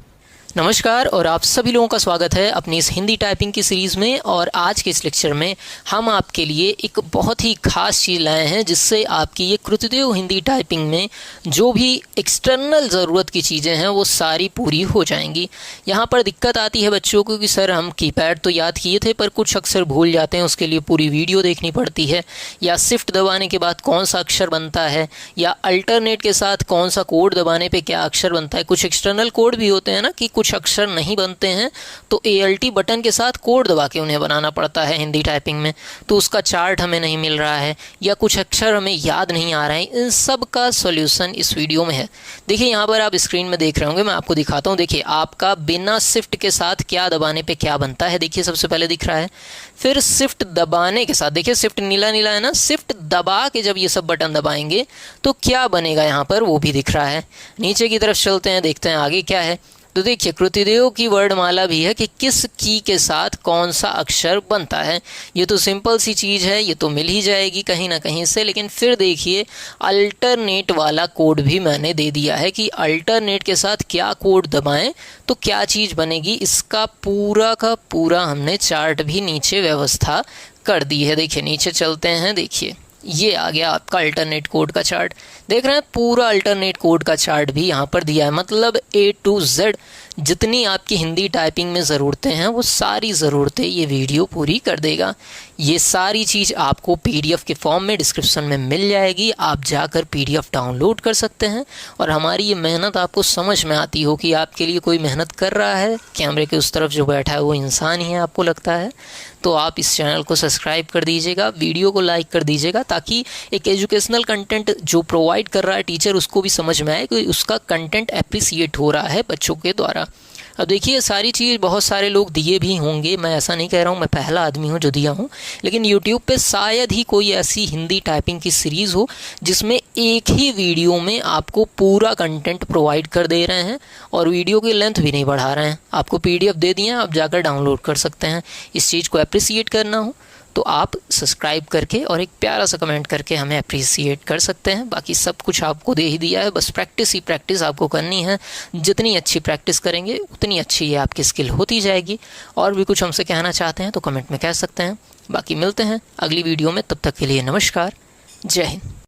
नमस्कार और आप सभी लोगों का स्वागत है अपनी इस हिंदी टाइपिंग की सीरीज़ में। और आज के इस लेक्चर में हम आपके लिए एक बहुत ही ख़ास चीज़ लाए हैं जिससे आपकी ये कृतदेव हिंदी टाइपिंग में जो भी एक्सटर्नल ज़रूरत की चीज़ें हैं वो सारी पूरी हो जाएंगी। यहाँ पर दिक्कत आती है बच्चों को कि सर हम कीपैड तो याद किए थे पर कुछ अक्षर भूल जाते हैं, उसके लिए पूरी वीडियो देखनी पड़ती है, या शिफ्ट दबाने के बाद कौन सा अक्षर बनता है, या अल्टरनेट के साथ कौन सा कोड दबाने पर क्या अक्षर बनता है। कुछ एक्सटर्नल कोड भी होते हैं ना कि कुछ अक्षर नहीं बनते हैं तो ALT बटन के साथ कोड दबा के उन्हें बनाना पड़ता है हिंदी टाइपिंग में, तो उसका चार्ट हमें नहीं मिल रहा है या कुछ अक्षर हमें याद नहीं आ रहे हैं। इन सब का सॉल्यूशन इस वीडियो में है। देखिए यहाँ पर आप स्क्रीन में देख रहे होंगे, मैं आपको दिखाता हूँ। देखिए आपका बिना शिफ्ट के साथ क्या दबाने पे क्या बनता है। देखिए सबसे पहले दिख रहा है, फिर शिफ्ट दबाने के साथ, देखिए शिफ्ट नीला नीला है ना, शिफ्ट दबा के जब ये सब बटन दबाएंगे तो क्या बनेगा यहाँ पर वो भी दिख रहा है। नीचे की तरफ चलते हैं, देखते हैं आगे क्या है। तो देखिए कृतदेव की वर्णमाला भी है कि किस की के साथ कौन सा अक्षर बनता है। ये तो सिंपल सी चीज़ है, ये तो मिल ही जाएगी कहीं ना कहीं से। लेकिन फिर देखिए अल्टरनेट वाला कोड भी मैंने दे दिया है कि अल्टरनेट के साथ क्या कोड दबाएं तो क्या चीज़ बनेगी। इसका पूरा का पूरा हमने चार्ट भी नीचे व्यवस्था कर दी है। देखिए नीचे चलते हैं, देखिए ये आ गया आपका अल्टरनेट कोड का चार्ट। देख रहे हैं पूरा अल्टरनेट कोड का चार्ट भी यहाँ पर दिया है। मतलब A to Z जितनी आपकी हिंदी टाइपिंग में ज़रूरतें हैं वो सारी ज़रूरतें ये वीडियो पूरी कर देगा। ये सारी चीज़ आपको PDF के फॉर्म में डिस्क्रिप्शन में मिल जाएगी, आप जाकर PDF डाउनलोड कर सकते हैं। और हमारी ये मेहनत आपको समझ में आती हो कि आपके लिए कोई मेहनत कर रहा है, कैमरे के उस तरफ जो बैठा है वो इंसान ही है आपको लगता है, तो आप इस चैनल को सब्सक्राइब कर दीजिएगा, वीडियो को लाइक कर दीजिएगा ताकि एक एजुकेशनल कंटेंट जो प्रोवाइड कर रहा है टीचर उसको भी समझ में आए कि उसका कंटेंट एप्रिसिएट हो रहा है बच्चों के द्वारा। अब देखिए सारी चीज़ बहुत सारे लोग दिए भी होंगे, मैं ऐसा नहीं कह रहा हूँ, मैं पहला आदमी हूँ जो दिया हूँ, लेकिन YouTube पे शायद ही कोई ऐसी हिंदी टाइपिंग की सीरीज़ हो जिसमें एक ही वीडियो में आपको पूरा कंटेंट प्रोवाइड कर दे रहे हैं और वीडियो की लेंथ भी नहीं बढ़ा रहे हैं। आपको PDF दे दिए हैं, आप जाकर डाउनलोड कर सकते हैं। इस चीज़ को अप्रिसिएट करना हो तो आप सब्सक्राइब करके और एक प्यारा सा कमेंट करके हमें अप्रिसिएट कर सकते हैं। बाकी सब कुछ आपको दे ही दिया है, बस प्रैक्टिस ही प्रैक्टिस आपको करनी है। जितनी अच्छी प्रैक्टिस करेंगे उतनी अच्छी ये आपकी स्किल होती जाएगी। और भी कुछ हमसे कहना चाहते हैं तो कमेंट में कह सकते हैं। बाकी मिलते हैं अगली वीडियो में, तब तक के लिए नमस्कार, जय हिंद।